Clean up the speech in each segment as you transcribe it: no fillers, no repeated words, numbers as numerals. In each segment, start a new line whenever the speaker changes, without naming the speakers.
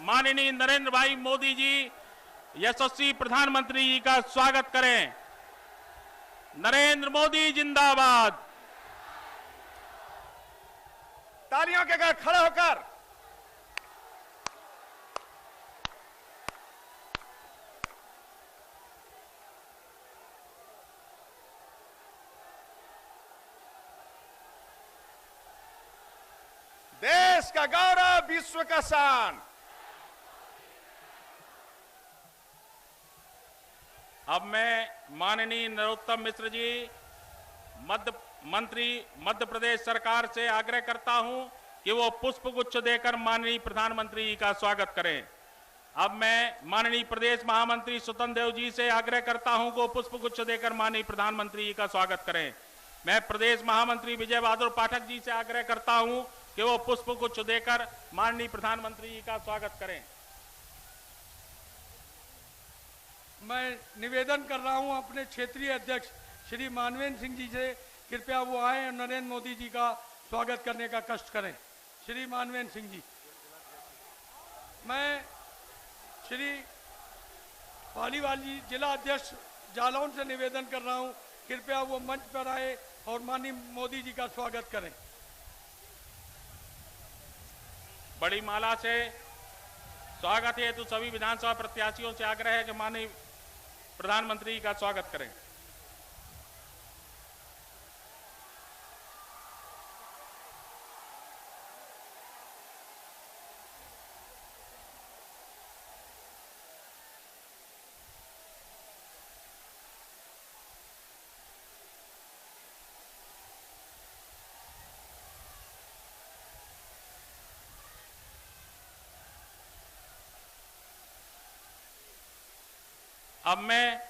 माननीय नरेंद्र भाई मोदी जी यशस्वी प्रधानमंत्री जी का स्वागत करें। नरेंद्र मोदी जिंदाबाद।
तालियों के साथ खड़े होकर देश का गौरव, विश्व का शान।
अब मैं माननीय नरोत्तम मिश्र जी मंत्री मध्य प्रदेश सरकार से आग्रह करता हूं कि वो पुष्पगुच्छ देकर माननीय प्रधानमंत्री जी का स्वागत करें। अब मैं माननीय प्रदेश महामंत्री स्वतंत्र देव जी से आग्रह करता हूं कि वो पुष्पगुच्छ देकर माननीय प्रधानमंत्री जी का स्वागत करें। मैं प्रदेश महामंत्री विजय बहादुर पाठक जी से आग्रह करता हूं कि वो पुष्पगुच्छ देकर माननीय प्रधानमंत्री जी का स्वागत करें।
मैं निवेदन कर रहा हूं अपने क्षेत्रीय अध्यक्ष श्री मानवेंद्र सिंह जी से, कृपया वो आए और नरेंद्र मोदी जी का स्वागत करने का कष्ट करें। श्री मानवेंद्र सिंह जी। मैं श्री पालीवाल जी जिला अध्यक्ष जालौन से निवेदन कर रहा हूं, कृपया वो मंच पर आए और माननीय मोदी जी का स्वागत करें।
बड़ी माला से स्वागत हेतु सभी विधानसभा प्रत्याशियों से आग्रह है कि माननीय प्रधानमंत्री जी का स्वागत करें। अब मैं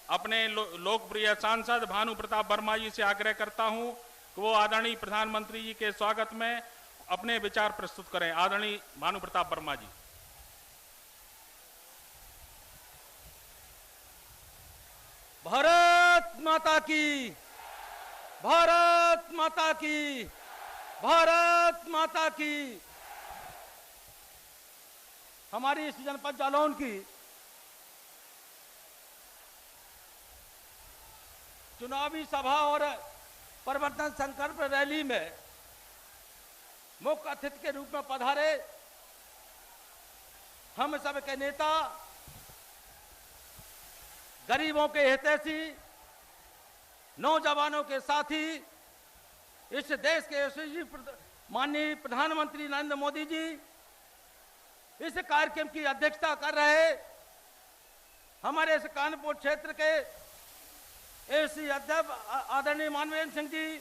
अपने लोकप्रिय सांसद भानु प्रताप वर्मा जी से आग्रह करता हूं कि वो आदरणीय प्रधानमंत्री जी के स्वागत में अपने विचार प्रस्तुत करें। आदरणीय भानु प्रताप वर्मा जी।
भारत माता की, भारत माता की, भारत माता की। हमारी इस जनपद जालौन की चुनावी सभा और परिवर्तन संकल्प रैली में मुख्य अतिथि के रूप में पधारे हम सब के नेता, गरीबों के हितैषी, नौजवानों के साथी, इस देश के यशस्वी माननीय प्रधानमंत्री नरेंद्र मोदी जी इस कार्यक्रम की अध्यक्षता कर रहे हमारे इस कानपुर क्षेत्र के एसी अध्यक्ष आदरणीय मानवेंद्र सिंह जी,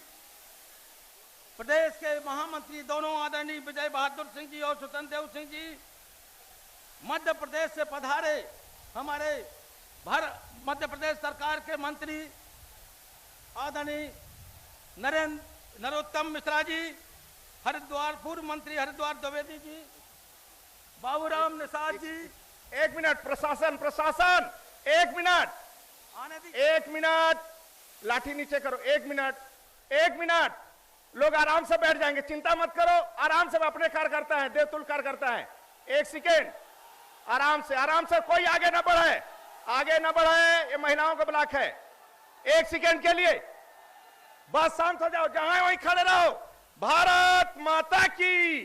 प्रदेश के महामंत्री दोनों आदरणीय विजय बहादुर सिंह जी और स्वतंत्र देव सिंह जी, मध्य प्रदेश से पधारे हमारे मध्य प्रदेश सरकार के मंत्री आदरणीय नरोत्तम मिश्रा जी, हरिद्वार पूर्व मंत्री हरिद्वार द्विवेदी जी, बाबूराम निषाद जी।
एक मिनट प्रशासन, एक मिनट, एक मिनट, लाठी नीचे करो। एक मिनट, लोग आराम से बैठ जाएंगे, चिंता मत करो, आराम से अपने कार्यकर्ता है, देवतुल्य कार्यकर्ता है। एक सेकेंड, आराम से, कोई आगे ना बढ़े, ये महिलाओं का ब्लॉक है। एक सेकेंड के लिए बस शांत हो जाओ, जहां है वहीं खड़े रहो। भारत माता की,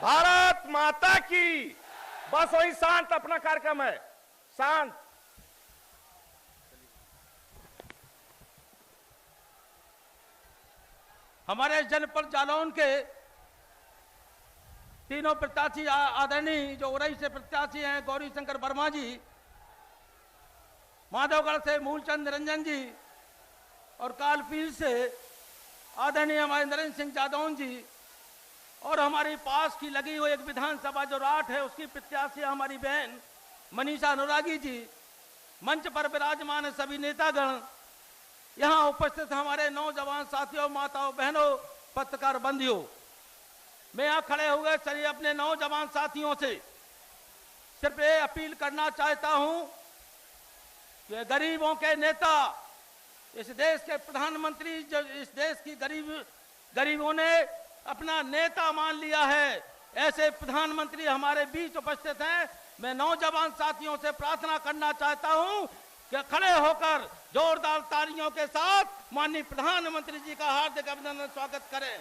भारत माता की। बस वही शांत, अपना कार्यक्रम है, शांत।
हमारे जनपद जालौन के तीनों प्रत्याशी आदरणीय जो उरई से प्रत्याशी हैं, गौरी शंकर वर्मा जी, माधवगढ़ से मूलचंद निरंजन जी और कालपील से आदरणीय हमारे नरेंद्र सिंह जादौन जी, और हमारी पास की लगी हुई एक विधानसभा जो राठ है उसकी प्रत्याशी हमारी बहन मनीषा अनुरागी जी, मंच पर विराजमान है सभी नेतागण, यहाँ उपस्थित हमारे नौजवान साथियों, माताओं, बहनों, पत्रकार बंधुओं, मैं यहाँ खड़े हुए सभी अपने नौजवान साथियों से सिर्फ ये अपील करना चाहता हूं कि गरीबों के नेता, इस देश के प्रधानमंत्री, जो इस देश की गरीबों ने अपना नेता मान लिया है, ऐसे प्रधानमंत्री हमारे बीच उपस्थित हैं। मैं नौजवान साथियों से प्रार्थना करना चाहता हूं कि खड़े होकर जोरदार तालियों के साथ माननीय प्रधानमंत्री जी का हार्दिक अभिनंदन स्वागत करें।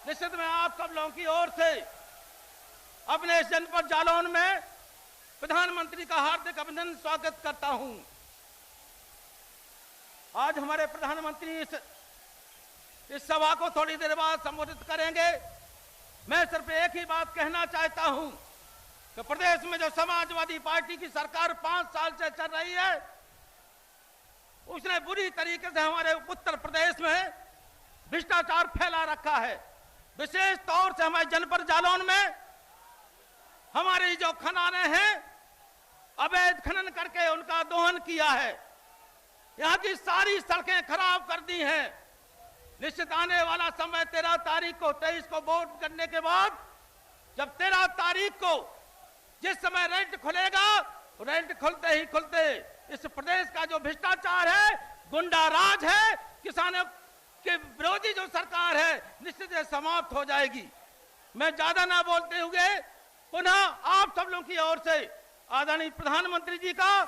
निश्चित मैं आप सब लोगों की ओर से अपने इस जनपद जालौन में प्रधानमंत्री का हार्दिक अभिनंदन स्वागत करता हूं। आज हमारे प्रधानमंत्री इस सभा को थोड़ी देर बाद संबोधित करेंगे। मैं सिर्फ एक ही बात कहना चाहता हूं कि प्रदेश में जो समाजवादी पार्टी की सरकार 5 साल से चल रही है, उसने बुरी तरीके से हमारे उत्तर प्रदेश में भ्रष्टाचार फैला रखा है। विशेष तौर से हमारे जनपद जालौन में हमारी जो खदानें हैं, अवैध खनन करके उनका दोहन किया है। यहां की सारी सड़कें खराब कर दी हैं। निश्चित आने वाला समय 13 तारीख को 23 को वोट करने के बाद जब 13 तारीख को जिस समय रेंट खुलेगा, रेंट खुलते ही खुलते इस प्रदेश का जो भ्रष्टाचार है, गुंडा राज है, किसानों के विरोधी जो सरकार है, निश्चित समाप्त हो जाएगी। मैं ज्यादा ना बोलते हुए पुनः आप सब लोगों की ओर से आदरणीय प्रधानमंत्री जी का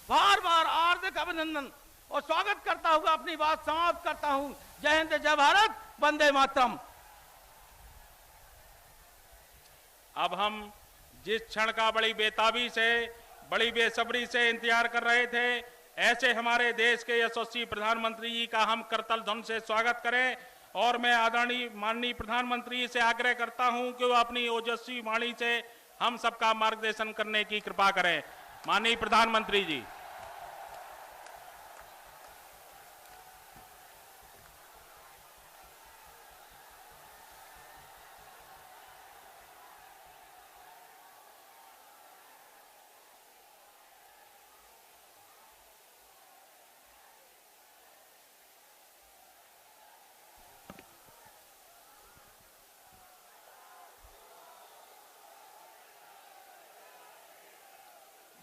बार बार हार्दिक अभिनंदन और स्वागत करता हुआ अपनी बात समाप्त करता हूं। जय हिंद, जय भारत, वंदे मातरम।
अब हम जिस क्षण का बड़ी बेताबी से, बड़ी बेसब्री से इंतजार कर रहे थे, ऐसे हमारे देश के यशस्वी प्रधानमंत्री जी का हम करतल ध्वनि से स्वागत करें। और मैं आदरणीय माननीय प्रधानमंत्री से आग्रह करता हूं कि वो अपनी ओजस्वी वाणी से हम सबका मार्गदर्शन करने की कृपा करें। माननीय प्रधानमंत्री जी।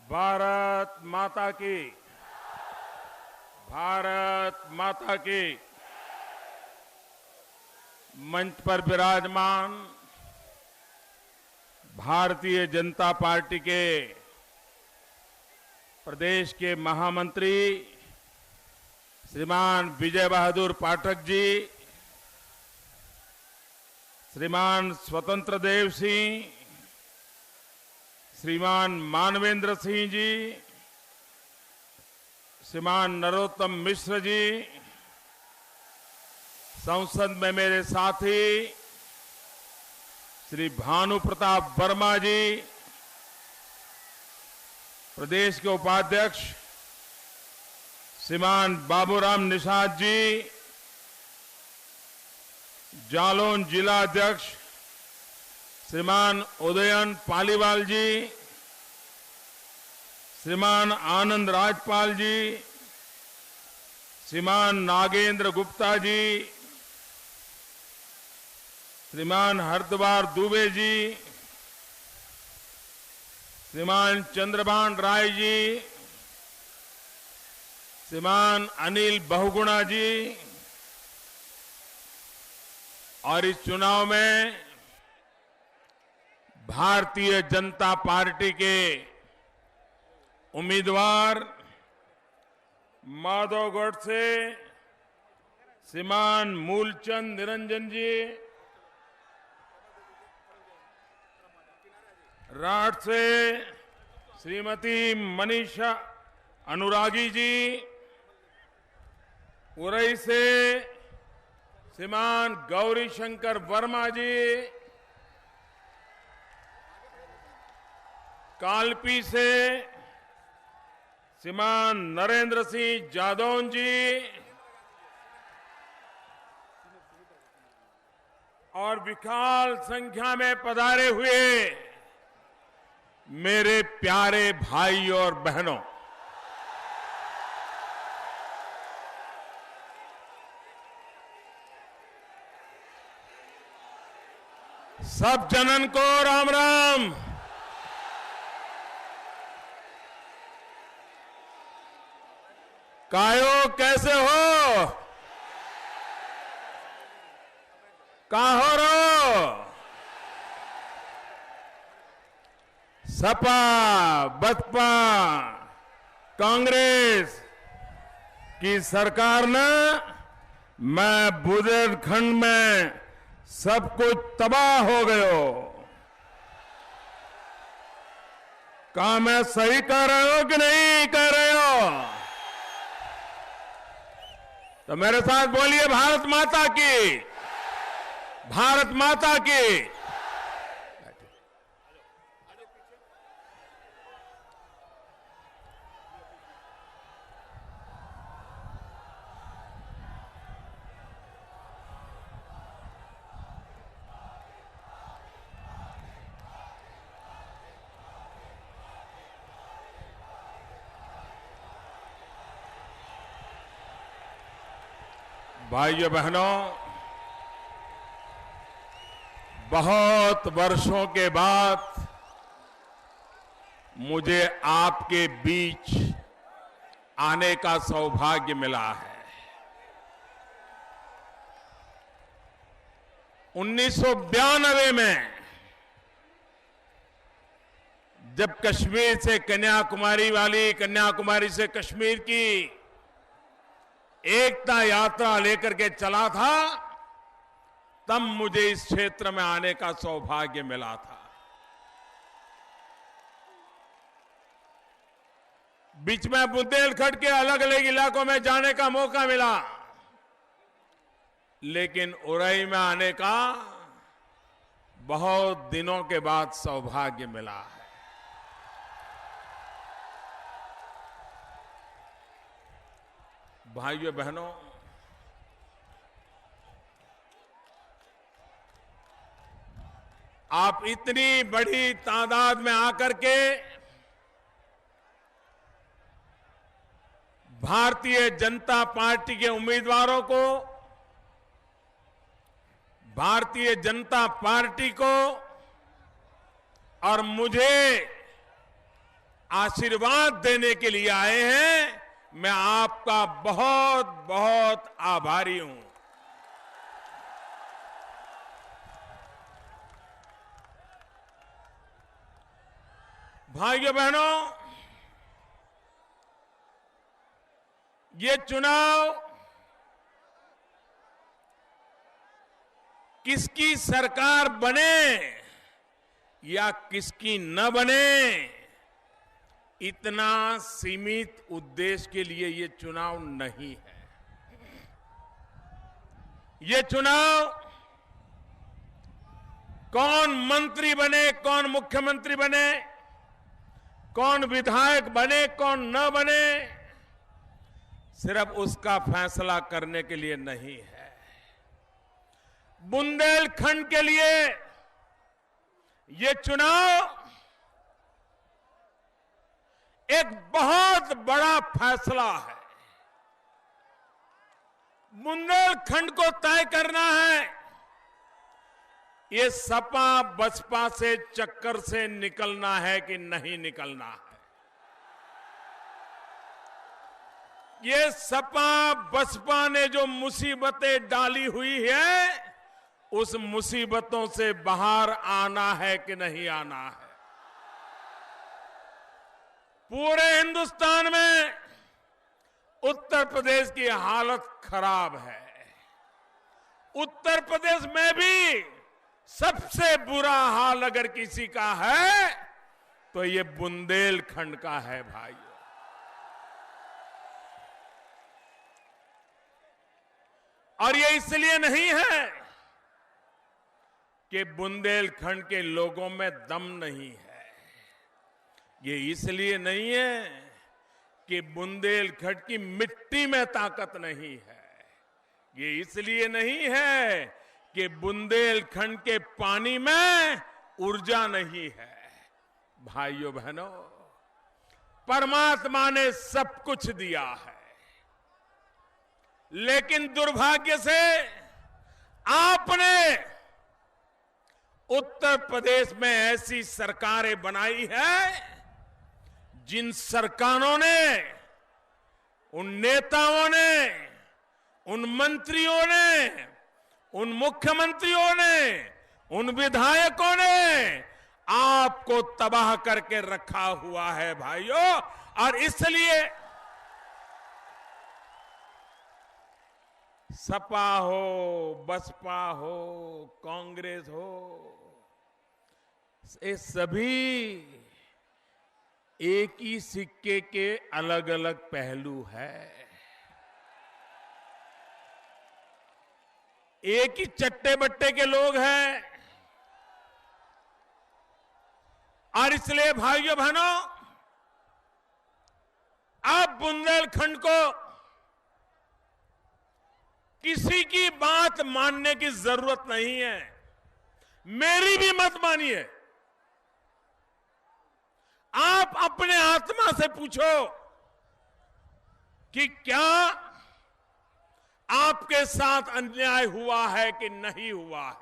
भारत माता की, भारत माता की। मंच पर विराजमान भारतीय जनता पार्टी के प्रदेश के महामंत्री श्रीमान विजय बहादुर पाठक जी, श्रीमान स्वतंत्र देव सिंह, श्रीमान मानवेंद्र सिंह जी, श्रीमान नरोत्तम मिश्र जी, संसद में मेरे साथी श्री भानु प्रताप वर्मा जी, प्रदेश के उपाध्यक्ष श्रीमान बाबूराम निषाद जी, जालौन जिला अध्यक्ष श्रीमान उदयन पालीवाल जी, श्रीमान आनंद राजपाल जी, श्रीमान नागेंद्र गुप्ता जी, श्रीमान हरद्वार दुबे जी, श्रीमान चंद्रभान राय जी, श्रीमान अनिल बहुगुणा जी। और इस चुनाव में भारतीय जनता पार्टी के उम्मीदवार माधवगढ़ से श्रीमान मूलचंद निरंजन जी, राठ से श्रीमती मनीषा अनुरागी जी, उरई से श्रीमान गौरी शंकर वर्मा जी, कालपी से श्रीमान नरेंद्र सिंह जादौन जी और विशाल संख्या में पधारे हुए मेरे प्यारे भाई और बहनों, सब जनन को राम राम। कायो कैसे हो? कहां हो रो? सपा, बसपा, कांग्रेस की सरकार ने मैं बुंदेलखंड में सब कुछ तबाह हो गयो। क्या मैं सही कह रहे हो कि नहीं कह रहे हो? तो मेरे साथ बोलिए, भारत माता की, भारत माता की। भाइयों बहनों, बहुत वर्षों के बाद मुझे आपके बीच आने का सौभाग्य मिला है। 1992 में जब कश्मीर से कन्याकुमारी वाली, कन्याकुमारी से कश्मीर की एकता यात्रा लेकर के चला था, तब मुझे इस क्षेत्र में आने का सौभाग्य मिला था। बीच में बुंदेलखंड के अलग अलग इलाकों में जाने का मौका मिला, लेकिन उरई में आने का बहुत दिनों के बाद सौभाग्य मिला है। भाइयों बहनों, आप इतनी बड़ी तादाद में आकर के भारतीय जनता पार्टी के उम्मीदवारों को, भारतीय जनता पार्टी को और मुझे आशीर्वाद देने के लिए आए हैं। मैं आपका बहुत बहुत आभारी हूं। भाइयों बहनों, ये चुनाव किसकी सरकार बने या किसकी न बने, इतना सीमित उद्देश्य के लिए ये चुनाव नहीं है। ये चुनाव कौन मंत्री बने, कौन मुख्यमंत्री बने, कौन विधायक बने, कौन न बने, सिर्फ उसका फैसला करने के लिए नहीं है। बुंदेलखंड के लिए ये चुनाव एक बहुत बड़ा फैसला है। बुंदेलखंड को तय करना है, ये सपा बसपा से चक्कर से निकलना है कि नहीं निकलना है। ये सपा बसपा ने जो मुसीबतें डाली हुई है, उस मुसीबतों से बाहर आना है कि नहीं आना है। पूरे हिंदुस्तान में उत्तर प्रदेश की हालत खराब है। उत्तर प्रदेश में भी सबसे बुरा हाल अगर किसी का है तो ये बुंदेलखंड का है भाइयों। और ये इसलिए नहीं है कि बुंदेलखंड के लोगों में दम नहीं है, ये इसलिए नहीं है कि बुंदेलखंड की मिट्टी में ताकत नहीं है, ये इसलिए नहीं है कि बुंदेलखंड के पानी में ऊर्जा नहीं है। भाइयों बहनों, परमात्मा ने सब कुछ दिया है, लेकिन दुर्भाग्य से आपने उत्तर प्रदेश में ऐसी सरकारें बनाई है जिन सरकारों ने, उन नेताओं ने, उन मंत्रियों ने, उन मुख्यमंत्रियों ने, उन विधायकों ने आपको तबाह करके रखा हुआ है भाइयों। और इसलिए सपा हो, बसपा हो, कांग्रेस हो, ये सभी एक ही सिक्के के अलग अलग पहलू है। एक ही चट्टे बट्टे के लोग हैं। और इसलिए भाइयों बहनों, अब बुंदेलखंड को किसी की बात मानने की जरूरत नहीं है। मेरी भी मत मानिए। आप अपने आत्मा से पूछो कि क्या आपके साथ अन्याय हुआ है कि नहीं हुआ है।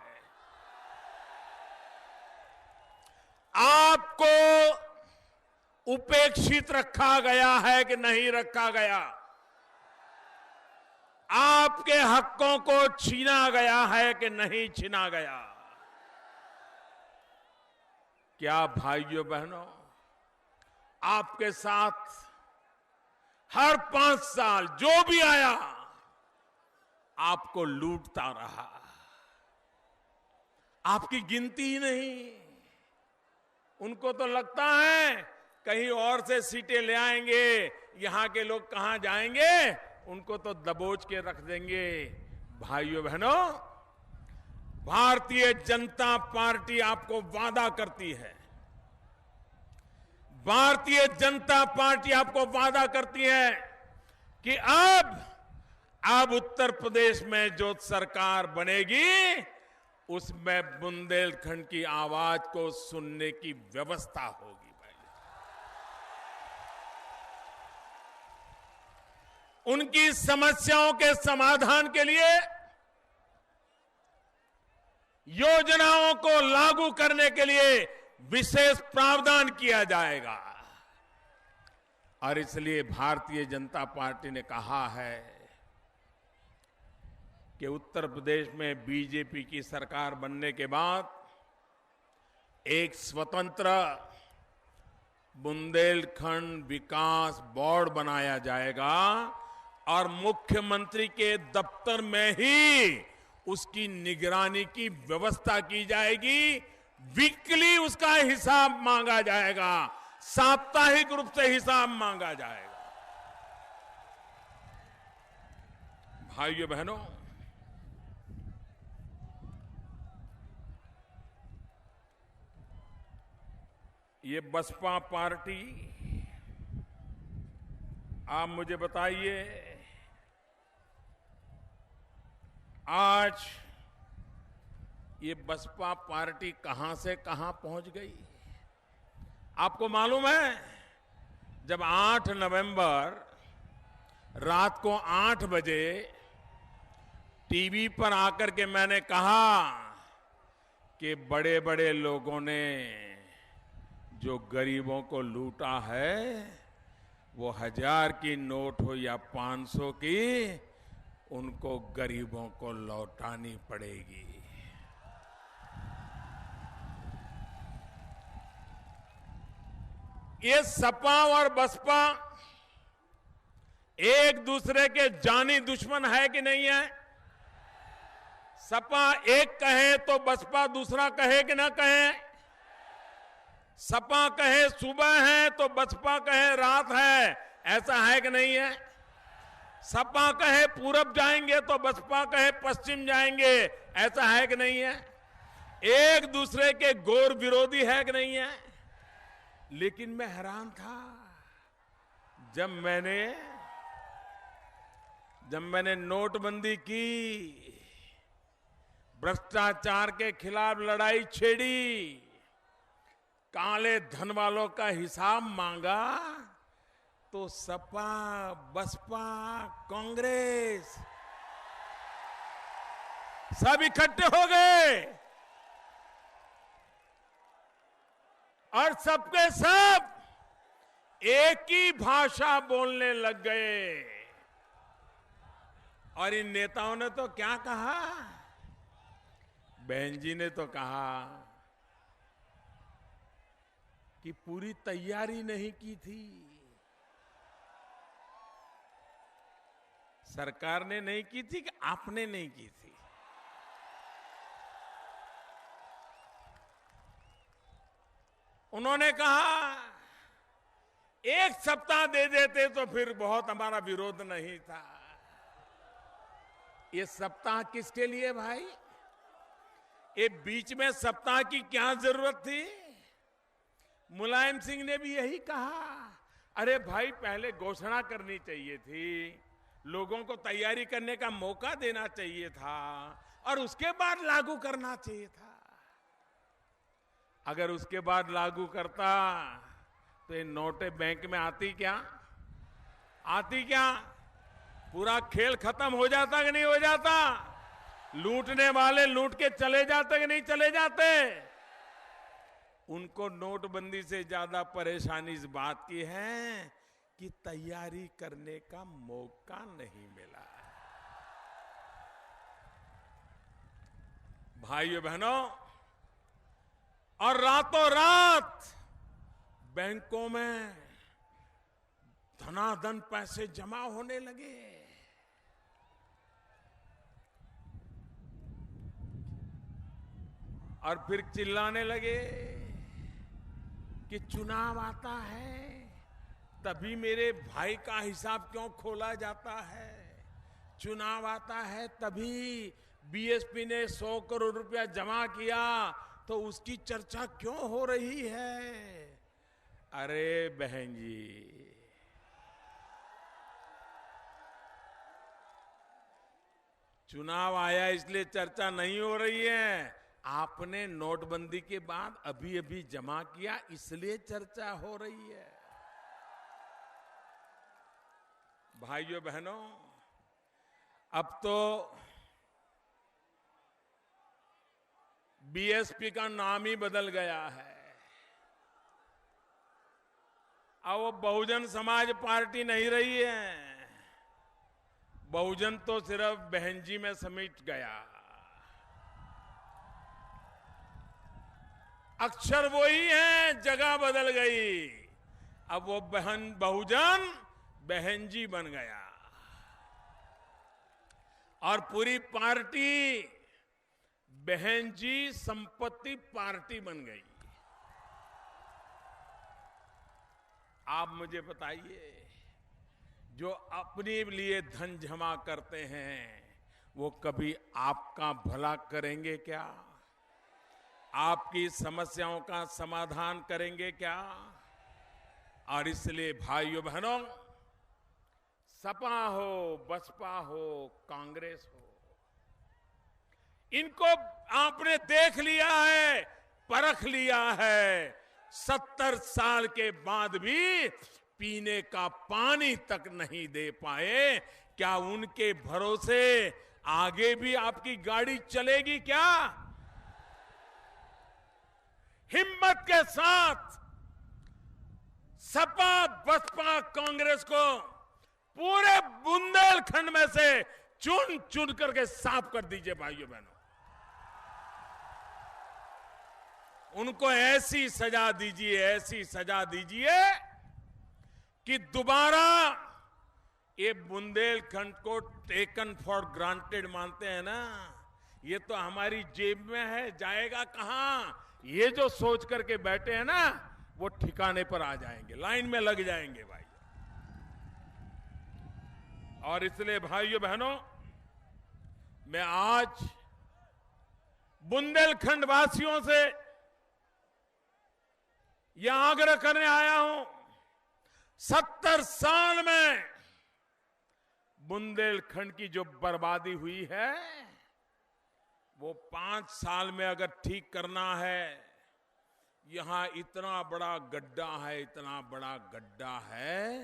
आपको उपेक्षित रखा गया है कि नहीं रखा गया। आपके हकों को छीना गया है कि नहीं छीना गया। क्या भाइयों बहनों, आपके साथ हर 5 साल जो भी आया आपको लूटता रहा, आपकी गिनती ही नहीं। उनको तो लगता है कहीं और से सीटें ले आएंगे, यहां के लोग कहां जाएंगे, उनको तो दबोच के रख देंगे। भाइयों बहनों, भारतीय जनता पार्टी आपको वादा करती है, भारतीय जनता पार्टी आपको वादा करती है कि अब उत्तर प्रदेश में जो सरकार बनेगी उसमें बुंदेलखंड की आवाज को सुनने की व्यवस्था होगी। भाई, उनकी समस्याओं के समाधान के लिए योजनाओं को लागू करने के लिए विशेष प्रावधान किया जाएगा। और इसलिए भारतीय जनता पार्टी ने कहा है कि उत्तर प्रदेश में बीजेपी की सरकार बनने के बाद एक स्वतंत्र बुंदेलखंड विकास बोर्ड बनाया जाएगा और मुख्यमंत्री के दफ्तर में ही उसकी निगरानी की व्यवस्था की जाएगी। वीकली उसका हिसाब मांगा जाएगा, साप्ताहिक रूप से हिसाब मांगा जाएगा। भाइयों बहनों, ये बसपा पार्टी, आप मुझे बताइए आज ये बसपा पार्टी कहां से कहां पहुंच गई। आपको मालूम है, जब 8 नवंबर रात को 8 बजे टीवी पर आकर के मैंने कहा कि बड़े बड़े लोगों ने जो गरीबों को लूटा है वो 1000 की नोट हो या 500 की, उनको गरीबों को लौटानी पड़ेगी। ये सपा और बसपा एक दूसरे के जानी दुश्मन है कि नहीं है। सपा एक कहे तो बसपा दूसरा कहे कि ना कहे। सपा कहे सुबह है तो बसपा कहे रात है, ऐसा है कि नहीं है। सपा कहे पूरब जाएंगे तो बसपा कहे पश्चिम जाएंगे, ऐसा है कि नहीं है। एक दूसरे के घोर विरोधी है कि नहीं है। लेकिन मैं हैरान था जब मैंने नोटबंदी की, भ्रष्टाचार के खिलाफ लड़ाई छेड़ी, काले धन वालों का हिसाब मांगा, तो सपा, बसपा, कांग्रेस सब इकट्ठे हो गए और सबके सब एक ही भाषा बोलने लग गए। और इन नेताओं ने तो क्या कहा बहन जी ने तो कहा कि पूरी तैयारी नहीं की थी। सरकार ने नहीं की थी कि आपने नहीं की थी? उन्होंने कहा एक सप्ताह दे देते तो फिर बहुत हमारा विरोध नहीं था। ये सप्ताह किसके लिए भाई? ये बीच में सप्ताह की क्या जरूरत थी? मुलायम सिंह ने भी यही कहा, अरे भाई पहले घोषणा करनी चाहिए थी, लोगों को तैयारी करने का मौका देना चाहिए था और उसके बाद लागू करना चाहिए था। अगर उसके बाद लागू करता तो ये नोटें बैंक में आती क्या? आती क्या? पूरा खेल खत्म हो जाता कि नहीं हो जाता? लूटने वाले लूट के चले जाते कि नहीं चले जाते? उनको नोटबंदी से ज्यादा परेशानी इस बात की है कि तैयारी करने का मौका नहीं मिला। भाइयों बहनों, और रातों रात बैंकों में धनाधन पैसे जमा होने लगे। और फिर चिल्लाने लगे कि चुनाव आता है तभी मेरे भाई का हिसाब क्यों खोला जाता है, चुनाव आता है तभी बीएसपी ने 100 करोड़ रुपया जमा किया तो उसकी चर्चा क्यों हो रही है। अरे बहन जी, चुनाव आया इसलिए चर्चा नहीं हो रही है, आपने नोटबंदी के बाद अभी अभी जमा किया इसलिए चर्चा हो रही है। भाइयों बहनों, अब तो बीएसपी का नाम ही बदल गया है। अब वो बहुजन समाज पार्टी नहीं रही है। बहुजन तो सिर्फ बहन जी में समेट गया। अक्षर वही है, जगह बदल गई। अब वो बहुजन बहन जी बन गया और पूरी पार्टी बहन जी संपत्ति पार्टी बन गई। आप मुझे बताइए, जो अपने लिए धन जमा करते हैं वो कभी आपका भला करेंगे क्या? आपकी समस्याओं का समाधान करेंगे क्या? और इसलिए भाइयों बहनों, सपा हो, बसपा हो, कांग्रेस हो, इनको आपने देख लिया है, परख लिया है। 70 साल के बाद भी पीने का पानी तक नहीं दे पाए। क्या उनके भरोसे आगे भी आपकी गाड़ी चलेगी क्या? हिम्मत के साथ सपा, बसपा, कांग्रेस को पूरे बुंदेलखंड में से चुन चुन करके साफ कर दीजिए भाइयों बहनों। उनको ऐसी सजा दीजिए, ऐसी सजा दीजिए कि दोबारा ये बुंदेलखंड को टेकन फॉर ग्रांटेड मानते हैं ना, ये तो हमारी जेब में है, जाएगा कहां? ये जो सोच करके बैठे हैं ना, वो ठिकाने पर आ जाएंगे, लाइन में लग जाएंगे भाई। और इसलिए भाइयों बहनों, मैं आज बुंदेलखंड वासियों से यह आग्रह करने आया हूं, 70 साल में बुंदेलखंड की जो बर्बादी हुई है वो 5 साल में अगर ठीक करना है। यहां इतना बड़ा गड्ढा है, इतना बड़ा गड्ढा है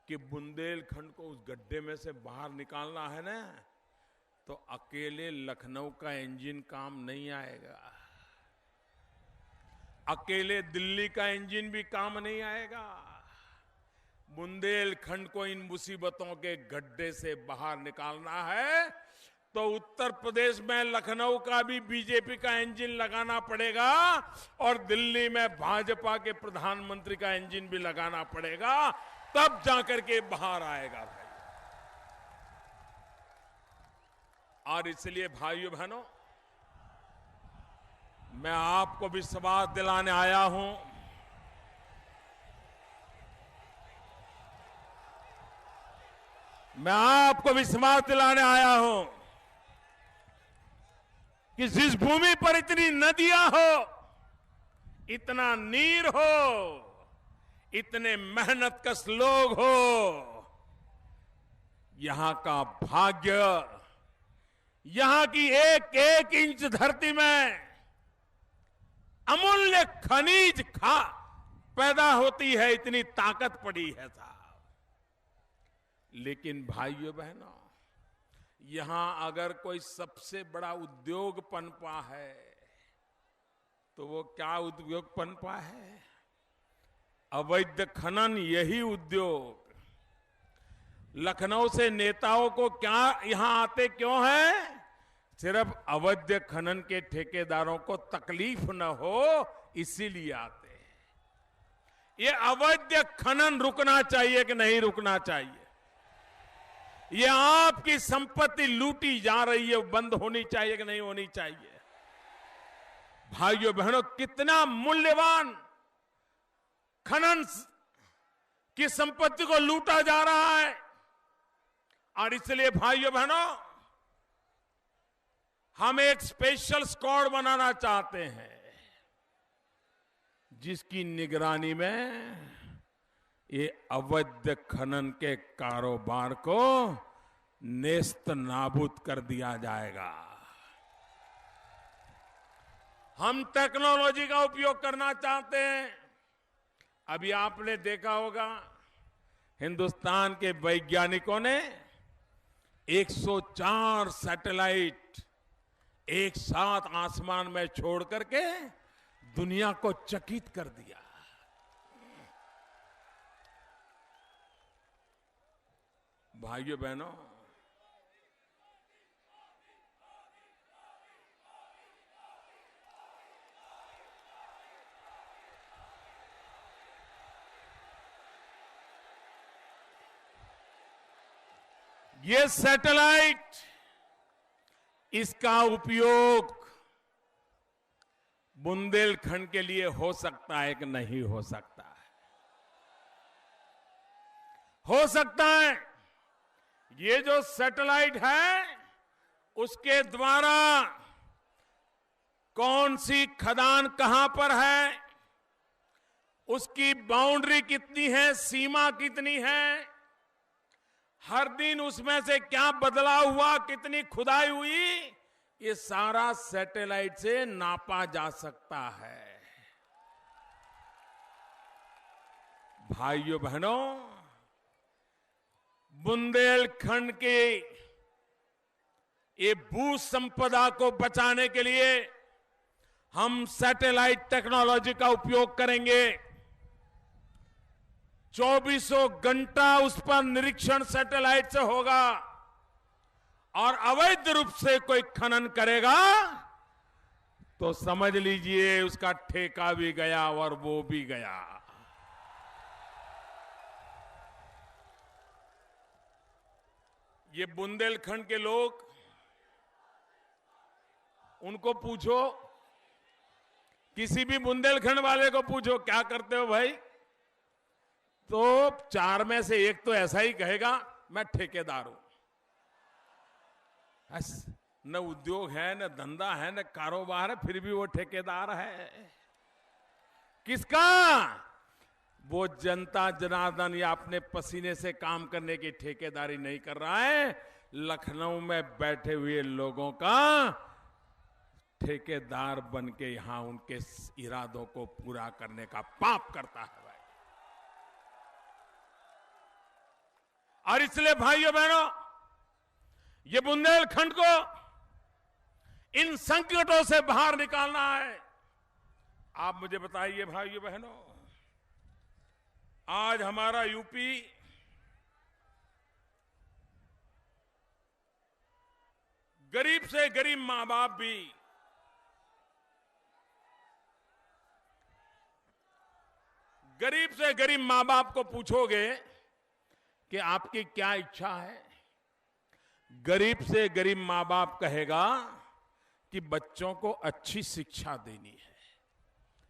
कि बुंदेलखंड को उस गड्ढे में से बाहर निकालना है ना, तो अकेले लखनऊ का इंजन काम नहीं आएगा, अकेले दिल्ली का इंजन भी काम नहीं आएगा। बुंदेलखंड को इन मुसीबतों के गड्ढे से बाहर निकालना है तो उत्तर प्रदेश में लखनऊ का भी बीजेपी का इंजन लगाना पड़ेगा और दिल्ली में भाजपा के प्रधानमंत्री का इंजन भी लगाना पड़ेगा, तब जाकर के बाहर आएगा भाई। और इसलिए भाइयों बहनों, मैं आपको विश्वास दिलाने आया हूं कि जिस भूमि पर इतनी नदियां हो, इतना नीर हो, इतने मेहनतकश लोग हो, यहां का भाग्य, यहां की एक एक इंच धरती में अमूल्य खनिज पैदा होती है, इतनी ताकत पड़ी है साहब। लेकिन भाइयों बहनों, यहां अगर कोई सबसे बड़ा उद्योग पनपा है तो वो क्या उद्योग पनपा है? अवैध खनन। यही उद्योग। लखनऊ से नेताओं को क्या यहां आते क्यों है? सिर्फ अवैध खनन के ठेकेदारों को तकलीफ न हो, इसीलिए आते हैं। ये अवैध खनन रुकना चाहिए कि नहीं रुकना चाहिए? ये आपकी संपत्ति लूटी जा रही है, बंद होनी चाहिए कि नहीं होनी चाहिए? भाइयों बहनों, कितना मूल्यवान खनन की संपत्ति को लूटा जा रहा है। और इसलिए भाइयों बहनों, हम एक स्पेशल स्क्वाड बनाना चाहते हैं जिसकी निगरानी में ये अवैध खनन के कारोबार को नेस्त नाबूद कर दिया जाएगा। हम टेक्नोलॉजी का उपयोग करना चाहते हैं। अभी आपने देखा होगा, हिंदुस्तान के वैज्ञानिकों ने 104 सैटेलाइट एक साथ आसमान में छोड़ करके दुनिया को चकित कर दिया। भाइयों बहनों, ये सैटेलाइट, इसका उपयोग बुंदेलखंड के लिए हो सकता है कि नहीं हो सकता है? हो सकता है। ये जो सैटेलाइट है, उसके द्वारा कौन सी खदान कहां पर है, उसकी बाउंड्री कितनी है, सीमा कितनी है, हर दिन उसमें से क्या बदलाव हुआ, कितनी खुदाई हुई, ये सारा सैटेलाइट से नापा जा सकता है। भाइयों बहनों, बुंदेलखंड के ये भू संपदा को बचाने के लिए हम सैटेलाइट टेक्नोलॉजी का उपयोग करेंगे। 24 घंटा उस पर निरीक्षण सैटेलाइट से होगा, और अवैध रूप से कोई खनन करेगा तो समझ लीजिए उसका ठेका भी गया और वो भी गया। ये बुंदेलखंड के लोग, उनको पूछो, किसी भी बुंदेलखंड वाले को पूछो क्या करते हो भाई, तो 4 में से एक तो ऐसा ही कहेगा, मैं ठेकेदार हूं। न उद्योग है, न धंधा है, न कारोबार है, फिर भी वो ठेकेदार है। किसका? वो जनता जनार्दन या अपने पसीने से काम करने की ठेकेदारी नहीं कर रहा है, लखनऊ में बैठे हुए लोगों का ठेकेदार बन के यहां उनके इरादों को पूरा करने का पाप करता है भाई। और इसलिए भाइयों बहनों, ये बुंदेलखंड को इन संकटों से बाहर निकालना है। आप मुझे बताइए भाइयों बहनों, आज हमारा यूपी गरीब से गरीब मां बाप भी गरीब से गरीब मां बाप को पूछोगे कि आपकी क्या इच्छा है, गरीब से गरीब मां बाप कहेगा कि बच्चों को अच्छी शिक्षा देनी है।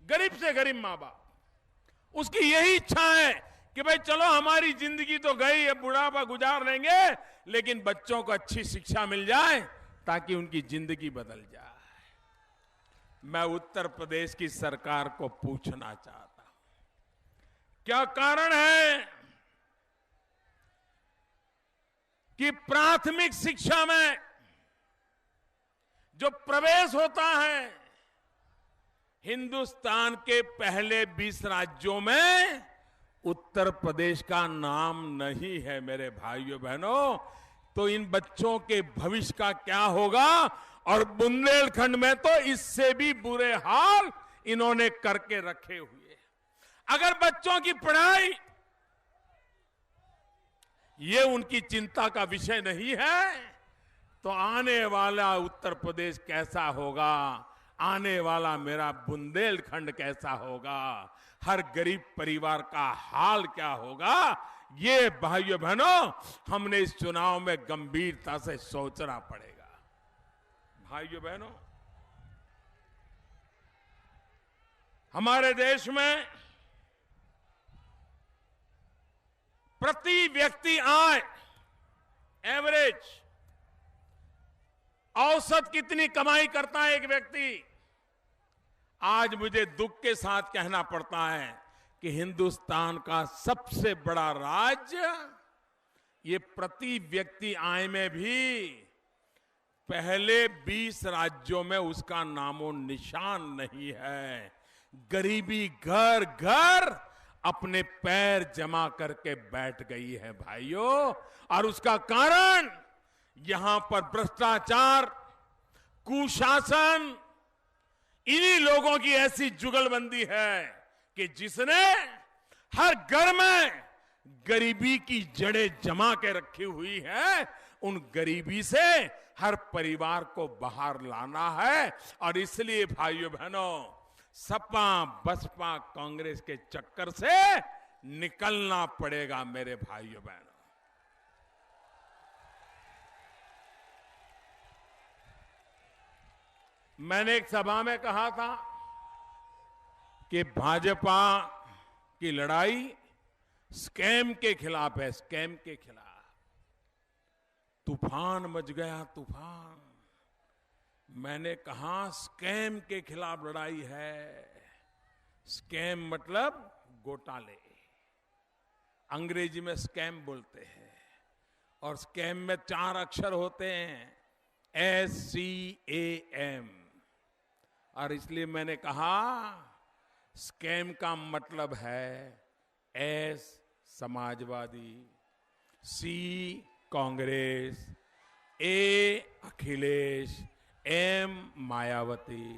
गरीब से गरीब मां बाप उसकी यही इच्छा है कि भाई चलो हमारी जिंदगी तो गई, अब बुढ़ापा गुजार लेंगे, लेकिन बच्चों को अच्छी शिक्षा मिल जाए ताकि उनकी जिंदगी बदल जाए। मैं उत्तर प्रदेश की सरकार को पूछना चाहता हूं, क्या कारण है कि प्राथमिक शिक्षा में जो प्रवेश होता है हिंदुस्तान के पहले 20 राज्यों में उत्तर प्रदेश का नाम नहीं है। मेरे भाइयों बहनों, तो इन बच्चों के भविष्य का क्या होगा? और बुंदेलखंड में तो इससे भी बुरे हाल इन्होंने करके रखे हुए। अगर बच्चों की पढ़ाई ये उनकी चिंता का विषय नहीं है तो आने वाला उत्तर प्रदेश कैसा होगा, आने वाला मेरा बुंदेलखंड कैसा होगा, हर गरीब परिवार का हाल क्या होगा, ये भाइयों बहनों हमने इस चुनाव में गंभीरता से सोचना पड़ेगा। भाइयों बहनों, हमारे देश में प्रति व्यक्ति आय एवरेज औसत कितनी कमाई करता है एक व्यक्ति? आज मुझे दुख के साथ कहना पड़ता है कि हिंदुस्तान का सबसे बड़ा राज्य ये प्रति व्यक्ति आय में भी पहले 20 राज्यों में उसका नामो निशान नहीं है। गरीबी घर घर अपने पैर जमा करके बैठ गई है भाइयों, और उसका कारण यहां पर भ्रष्टाचार, कुशासन, इन्हीं लोगों की ऐसी जुगलबंदी है कि जिसने हर घर में गरीबी की जड़ें जमा के रखी हुई है। उन गरीबी से हर परिवार को बाहर लाना है, और इसलिए भाइयों बहनों सपा बसपा कांग्रेस के चक्कर से निकलना पड़ेगा। मेरे भाइयों बहनों, मैंने एक सभा में कहा था कि भाजपा की लड़ाई स्कैम के खिलाफ है, स्कैम के खिलाफ। तूफान मच गया, तूफान। मैंने कहा स्कैम के खिलाफ लड़ाई है। स्कैम मतलब घोटाले, अंग्रेजी में स्कैम बोलते हैं, और स्कैम में 4 अक्षर होते हैं, SCAM। और इसलिए मैंने कहा स्कैम का मतलब है S Samajwadi, C Congress, A Akhilesh, M Mayawati.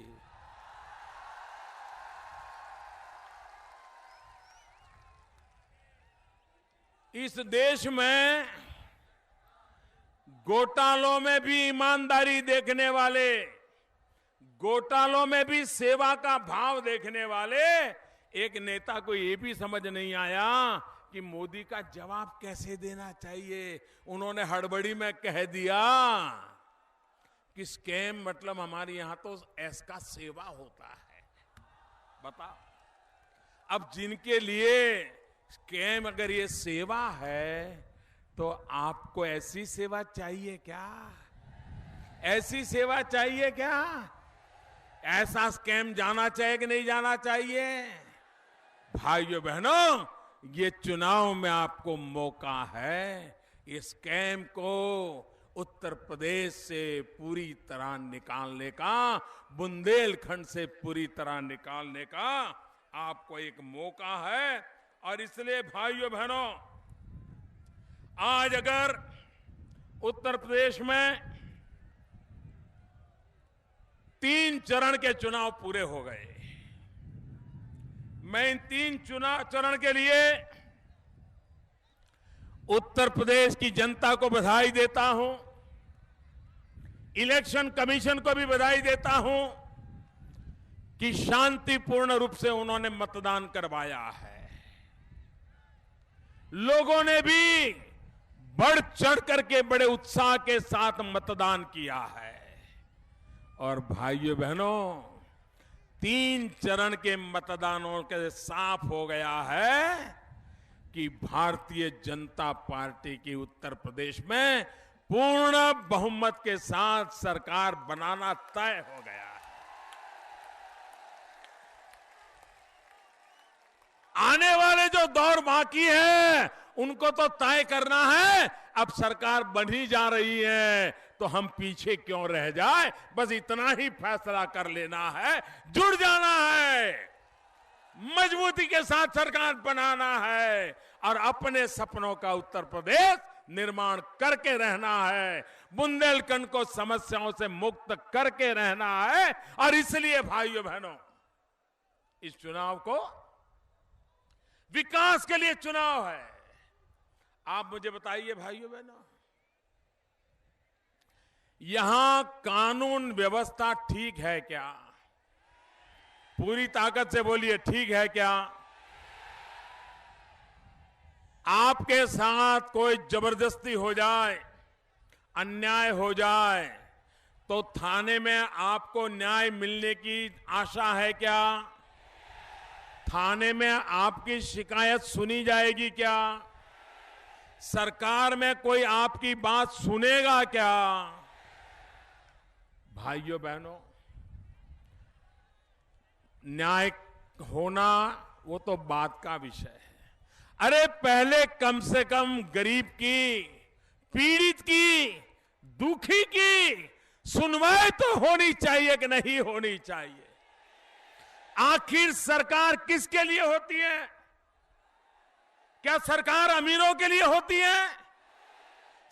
इस देश में घोटालों में भी ईमानदारी देखने वाले, घोटालों में भी सेवा का भाव देखने वाले एक नेता को ये भी समझ नहीं आया कि मोदी का जवाब कैसे देना चाहिए। उन्होंने हड़बड़ी में कह दिया कि स्कैम मतलब हमारे यहां तो एस का सेवा होता है। बताओ, अब जिनके लिए स्कैम अगर ये सेवा है तो आपको ऐसी सेवा चाहिए क्या? ऐसी सेवा चाहिए क्या? ऐसा स्कैम जाना चाहिए कि नहीं जाना चाहिए? भाइयों बहनों, ये चुनाव में आपको मौका है इस स्कैम को उत्तर प्रदेश से पूरी तरह निकालने का, बुंदेलखंड से पूरी तरह निकालने का आपको एक मौका है। और इसलिए भाइयों बहनों, आज अगर उत्तर प्रदेश में 3 चरण के चुनाव पूरे हो गए, मैं इन 3 चरण के लिए उत्तर प्रदेश की जनता को बधाई देता हूं। इलेक्शन कमीशन को भी बधाई देता हूं कि शांतिपूर्ण रूप से उन्होंने मतदान करवाया है। लोगों ने भी बढ़ चढ़ करके बड़े उत्साह के साथ मतदान किया है। और भाइयों बहनों, 3 चरण के मतदानों के साफ हो गया है कि भारतीय जनता पार्टी की उत्तर प्रदेश में पूर्ण बहुमत के साथ सरकार बनाना तय हो गया है। आने वाले जो दौर बाकी है उनको तो तय करना है। अब सरकार बन ही जा रही है तो हम पीछे क्यों रह जाए, बस इतना ही फैसला कर लेना है, जुड़ जाना है, मजबूती के साथ सरकार बनाना है और अपने सपनों का उत्तर प्रदेश निर्माण करके रहना है। बुंदेलखंड को समस्याओं से मुक्त करके रहना है। और इसलिए भाइयों बहनों, इस चुनाव को विकास के लिए चुनाव है। आप मुझे बताइए भाइयों बहनों, यहां कानून व्यवस्था ठीक है क्या? पूरी ताकत से बोलिए, ठीक है क्या? आपके साथ कोई जबरदस्ती हो जाए, अन्याय हो जाए तो थाने में आपको न्याय मिलने की आशा है क्या? थाने में आपकी शिकायत सुनी जाएगी क्या? सरकार में कोई आपकी बात सुनेगा क्या? भाइयों बहनों, न्याय होना वो तो बात का विषय है। अरे पहले कम से कम गरीब की, पीड़ित की, दुखी की सुनवाई तो होनी चाहिए कि नहीं होनी चाहिए? आखिर सरकार किसके लिए होती है? क्या सरकार अमीरों के लिए होती है?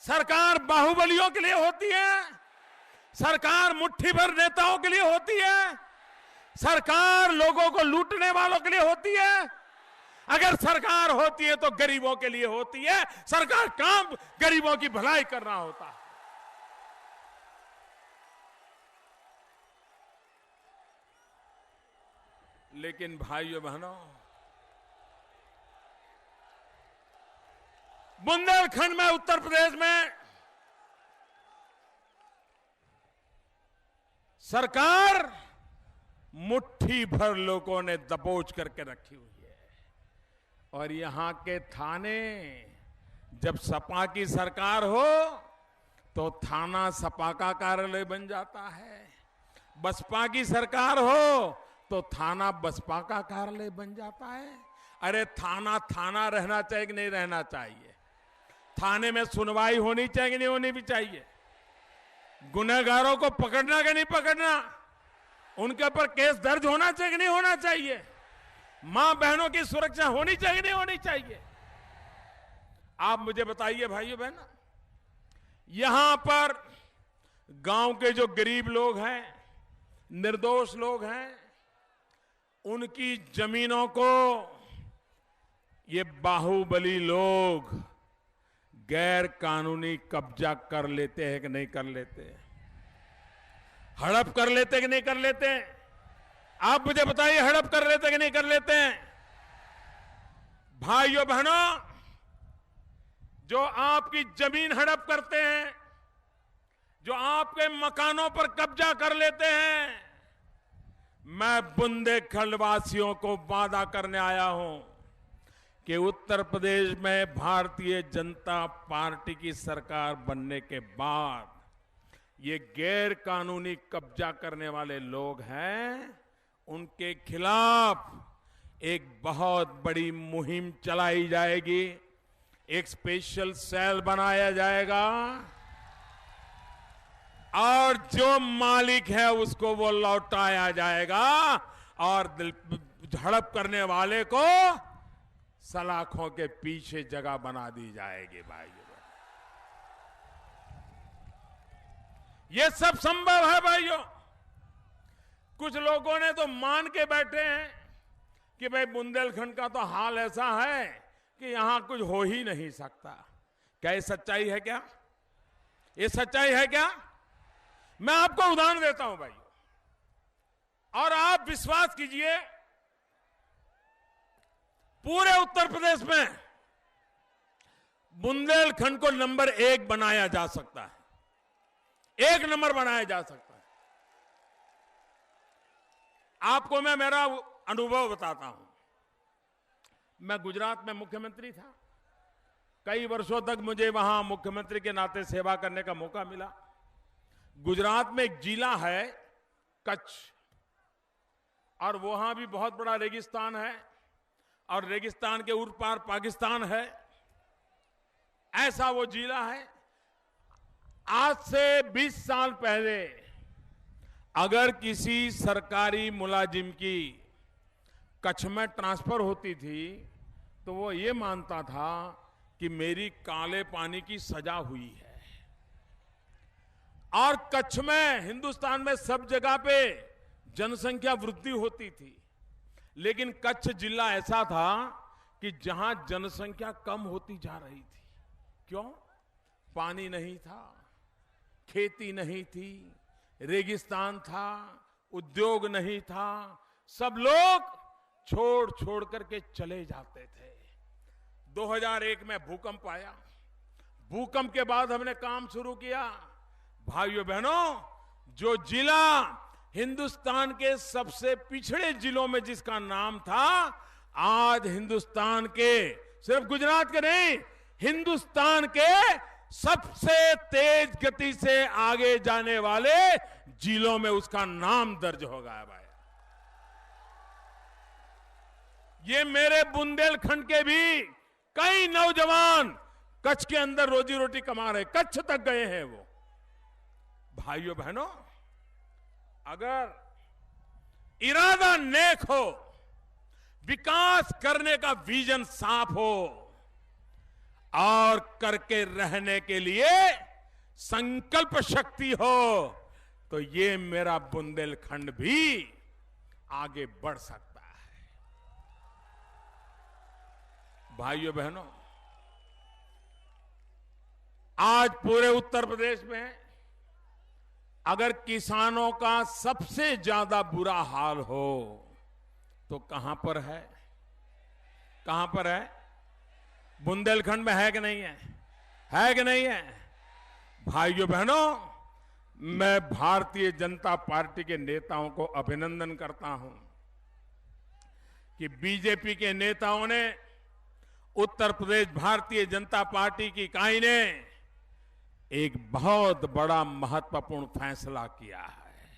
सरकार बाहुबलियों के लिए होती है? सरकार मुट्ठी भर नेताओं के लिए होती है? सरकार लोगों को लूटने वालों के लिए होती है? अगर सरकार होती है तो गरीबों के लिए होती है। सरकार काम गरीबों की भलाई करना होता है। लेकिन भाइयों बहनों, बुंदेलखंड में, उत्तर प्रदेश में सरकार मुट्ठी भर लोगों ने दबोच करके रखी हुई है। और यहां के थाने, जब सपा की सरकार हो तो थाना सपा का कार्यालय बन जाता है। बसपा की सरकार हो तो थाना बसपा का कार्यालय बन जाता है। अरे थाना थाना रहना चाहिए कि नहीं रहना चाहिए? थाने में सुनवाई होनी चाहिए कि नहीं होनी भी चाहिए? गुनहगारों को पकड़ना कि नहीं पकड़ना? उनके ऊपर केस दर्ज होना चाहिए कि नहीं होना चाहिए? मां बहनों की सुरक्षा होनी चाहिए कि नहीं होनी चाहिए? आप मुझे बताइए भाइयों बहन, यहां पर गांव के जो गरीब लोग हैं, निर्दोष लोग हैं, उनकी जमीनों को ये बाहुबली लोग गैर कानूनी कब्जा कर लेते हैं कि नहीं कर लेते? हड़प कर लेते कि नहीं कर लेते? आप मुझे बताइए, हड़प कर लेते कि नहीं कर लेते? भाइयों बहनों, जो आपकी जमीन हड़प करते हैं, जो आपके मकानों पर कब्जा कर लेते हैं, मैं बुंदेलखंड वासियों को वादा करने आया हूं कि उत्तर प्रदेश में भारतीय जनता पार्टी की सरकार बनने के बाद ये गैर कानूनी कब्जा करने वाले लोग हैं, उनके खिलाफ एक बहुत बड़ी मुहिम चलाई जाएगी। एक स्पेशल सेल बनाया जाएगा और जो मालिक है उसको वो लौटाया जाएगा और हड़प करने वाले को सलाखों के पीछे जगह बना दी जाएगी। भाइयों, ये सब संभव है भाइयों। कुछ लोगों ने तो मान के बैठे हैं कि भाई बुंदेलखंड का तो हाल ऐसा है कि यहां कुछ हो ही नहीं सकता। क्या ये सच्चाई है क्या? ये सच्चाई है क्या? मैं आपको उदाहरण देता हूं भाई, और आप विश्वास कीजिए पूरे उत्तर प्रदेश में बुंदेलखंड को नंबर 1 बनाया जा सकता है, 1 नंबर बनाया जा सकता है। आपको मैं मेरा अनुभव बताता हूं। मैं गुजरात में मुख्यमंत्री था, कई वर्षों तक मुझे वहां मुख्यमंत्री के नाते सेवा करने का मौका मिला। गुजरात में एक जिला है कच्छ, और वहां भी बहुत बड़ा रेगिस्तान है, और रेगिस्तान के उर पार पाकिस्तान है, ऐसा वो जिला है। आज से 20 साल पहले अगर किसी सरकारी मुलाजिम की कच्छ में ट्रांसफर होती थी तो वो ये मानता था कि मेरी काले पानी की सजा हुई है। और कच्छ में, हिंदुस्तान में सब जगह पे जनसंख्या वृद्धि होती थी, लेकिन कच्छ जिला ऐसा था कि जहां जनसंख्या कम होती जा रही थी। क्यों? पानी नहीं था, खेती नहीं थी, रेगिस्तान था, उद्योग नहीं था, सब लोग छोड़ छोड़ करके चले जाते थे। 2001 में भूकंप आया। भूकंप के बाद हमने काम शुरू किया। भाइयों बहनों, जो जिला हिंदुस्तान के सबसे पिछड़े जिलों में जिसका नाम था, आज हिंदुस्तान के, सिर्फ गुजरात के नहीं, हिंदुस्तान के सबसे तेज गति से आगे जाने वाले जिलों में उसका नाम दर्ज हो गया भाई। ये मेरे बुंदेलखंड के भी कई नौजवान कच्छ के अंदर रोजी रोटी कमा रहे, कच्छ तक गए हैं वो। भाइयों बहनों, अगर इरादा नेक हो, विकास करने का विजन साफ हो, और करके रहने के लिए संकल्प शक्ति हो, तो ये मेरा बुंदेलखंड भी आगे बढ़ सकता है। भाइयों बहनों, आज पूरे उत्तर प्रदेश में अगर किसानों का सबसे ज्यादा बुरा हाल हो तो कहां पर है? कहां पर है? बुंदेलखंड में है कि नहीं है? है कि नहीं है? भाइयों बहनों, मैं भारतीय जनता पार्टी के नेताओं को अभिनंदन करता हूं कि बीजेपी के नेताओं ने, उत्तर प्रदेश भारतीय जनता पार्टी की इकाई ने एक बहुत बड़ा महत्वपूर्ण फैसला किया है,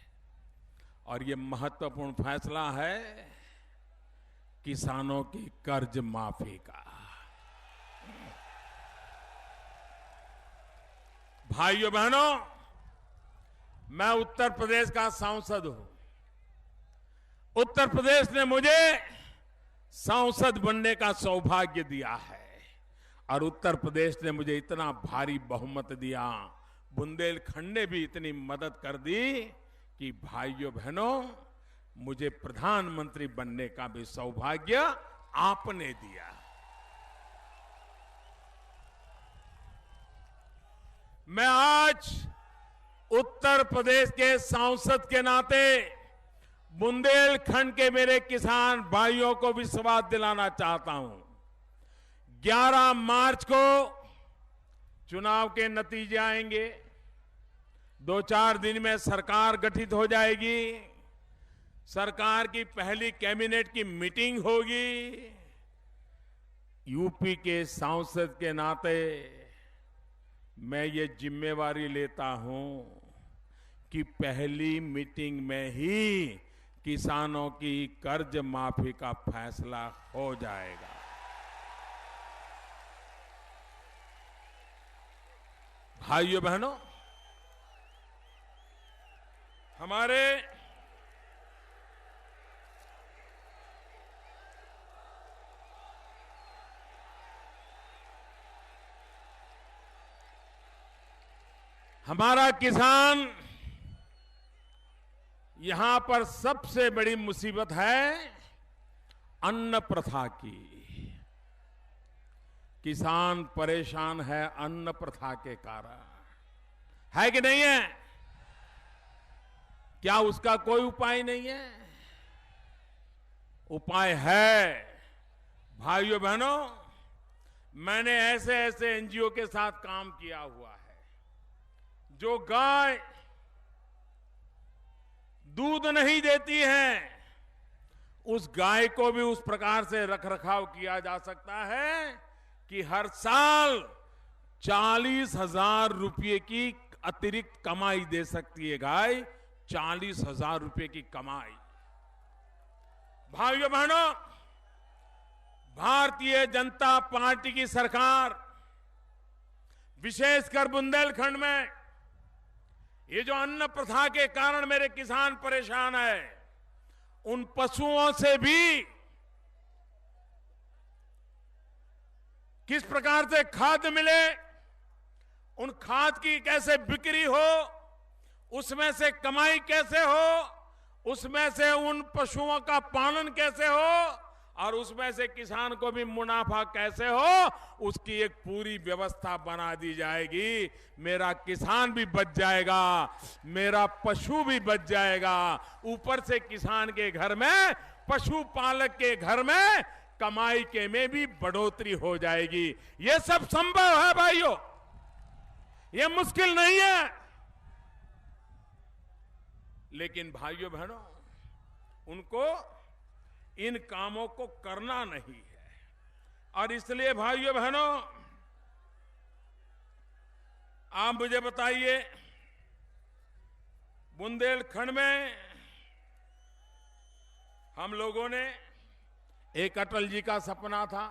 और ये महत्वपूर्ण फैसला है किसानों की कर्ज माफी का। भाइयों बहनों, मैं उत्तर प्रदेश का सांसद हूं। उत्तर प्रदेश ने मुझे सांसद बनने का सौभाग्य दिया है, और उत्तर प्रदेश ने मुझे इतना भारी बहुमत दिया, बुंदेलखंड ने भी इतनी मदद कर दी कि भाइयों बहनों, मुझे प्रधानमंत्री बनने का भी सौभाग्य आपने दिया। मैं आज उत्तर प्रदेश के सांसद के नाते बुंदेलखंड के मेरे किसान भाइयों को विश्वास दिलाना चाहता हूं। 11 मार्च को चुनाव के नतीजे आएंगे, 2-4 दिन में सरकार गठित हो जाएगी, सरकार की पहली कैबिनेट की मीटिंग होगी। यूपी के सांसद के नाते मैं ये जिम्मेवारी लेता हूं कि पहली मीटिंग में ही किसानों की कर्ज माफी का फैसला हो जाएगा। भाइयों बहनों, हमारा किसान, यहां पर सबसे बड़ी मुसीबत है अन्न प्रथा की। किसान परेशान है अन्न प्रथा के कारण, है कि नहीं है? क्या उसका कोई उपाय नहीं है? उपाय है। भाइयों बहनों, मैंने ऐसे ऐसे एनजीओ के साथ काम किया हुआ है जो गाय दूध नहीं देती है, उस गाय को भी उस प्रकार से रखरखाव किया जा सकता है कि हर साल 40,000 रुपये की अतिरिक्त कमाई दे सकती है गाय। 40,000 रुपये की कमाई। भाइयों बहनों, भारतीय जनता पार्टी की सरकार विशेषकर बुंदेलखंड में ये जो अन्न प्रथा के कारण मेरे किसान परेशान है, उन पशुओं से भी किस प्रकार से खाद्य मिले, उन खाद की कैसे बिक्री हो, उसमें से कमाई कैसे हो, उसमें से उन पशुओं का पालन कैसे हो और उसमें से किसान को भी मुनाफा कैसे हो, उसकी एक पूरी व्यवस्था बना दी जाएगी। मेरा किसान भी बच जाएगा, मेरा पशु भी बच जाएगा, ऊपर से किसान के घर में, पशुपालक के घर में कमाई के में भी बढ़ोतरी हो जाएगी। ये सब संभव है भाइयों, ये मुश्किल नहीं है। लेकिन भाइयों बहनों, उनको इन कामों को करना नहीं है। और इसलिए भाइयों बहनों, आप मुझे बताइए, बुंदेलखंड में हम लोगों ने एक अटल जी का सपना था,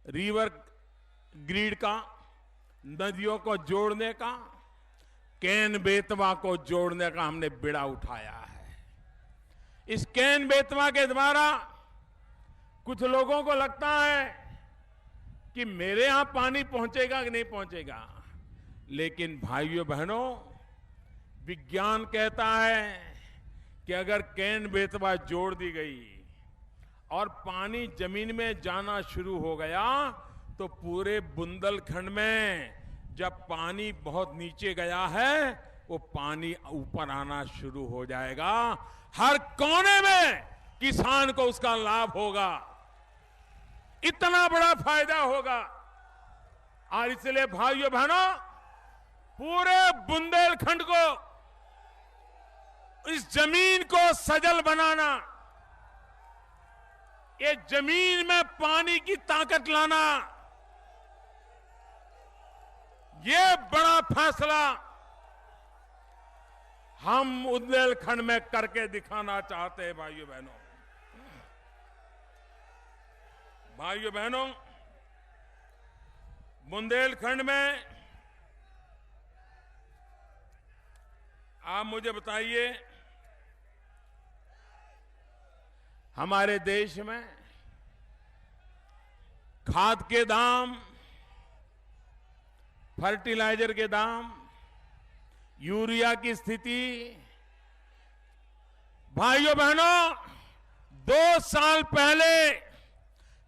रिवर ग्रिड का, नदियों को जोड़ने का, केन बेतवा को जोड़ने का हमने बीड़ा उठाया है। इस केन बेतवा के द्वारा कुछ लोगों को लगता है कि मेरे यहां पानी पहुंचेगा कि नहीं पहुंचेगा, लेकिन भाइयों बहनों, विज्ञान कहता है कि अगर केन बेतवा जोड़ दी गई और पानी जमीन में जाना शुरू हो गया तो पूरे बुंदेलखंड में जब पानी बहुत नीचे गया है, वो पानी ऊपर आना शुरू हो जाएगा। हर कोने में किसान को उसका लाभ होगा, इतना बड़ा फायदा होगा। और इसलिए भाइयों बहनों, पूरे बुंदेलखंड को, इस जमीन को सजल बनाना, ये जमीन में पानी की ताकत लाना, ये बड़ा फैसला हम बुंदेलखंड में करके दिखाना चाहते हैं। भाइयों बहनों, भाइयों बहनों, बुंदेलखंड में आप मुझे बताइए, हमारे देश में खाद के दाम, फर्टिलाइजर के दाम, यूरिया की स्थिति, भाइयों बहनों, 2 साल पहले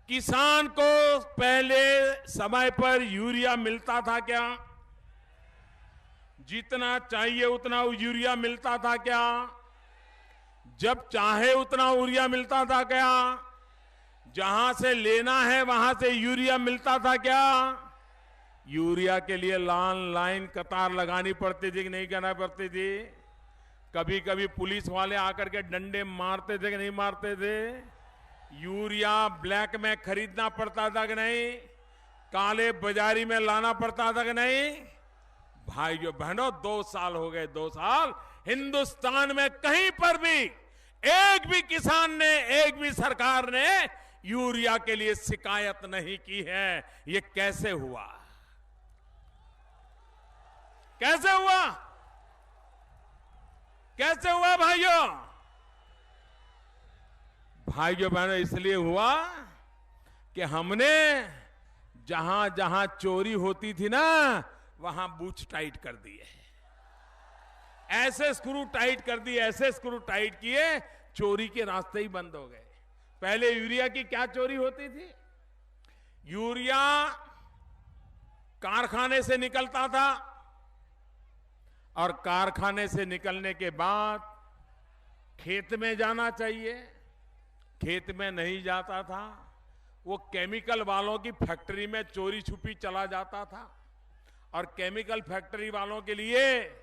किसान को पहले समय पर यूरिया मिलता था क्या? जितना चाहिए उतना यूरिया मिलता था क्या? जब चाहे उतना यूरिया मिलता था क्या? जहां से लेना है वहां से यूरिया मिलता था क्या? यूरिया के लिए लाइन कतार लगानी पड़ती थी कि नहीं करना पड़ती थी? कभी कभी पुलिस वाले आकर के डंडे मारते थे कि नहीं मारते थे? यूरिया ब्लैक में खरीदना पड़ता था कि नहीं? काले बाजारी में लाना पड़ता था कि नहीं? भाइयों बहनों, 2 साल हो गए, 2 साल हिंदुस्तान में कहीं पर भी एक भी किसान ने, एक भी सरकार ने यूरिया के लिए शिकायत नहीं की है। ये कैसे हुआ? कैसे हुआ? कैसे हुआ भाइयों? भाइयों बहनों, इसलिए हुआ कि हमने जहां जहां चोरी होती थी ना, वहां बूथ टाइट कर दिए, ऐसे स्क्रू टाइट कर दिए, ऐसे स्क्रू टाइट किए, चोरी के रास्ते ही बंद हो गए। पहले यूरिया की क्या चोरी होती थी? यूरिया कारखाने से निकलता था और कारखाने से निकलने के बाद खेत में जाना चाहिए, खेत में नहीं जाता था, वो केमिकल वालों की फैक्ट्री में चोरी छुपी चला जाता था और केमिकल फैक्ट्री वालों के लिए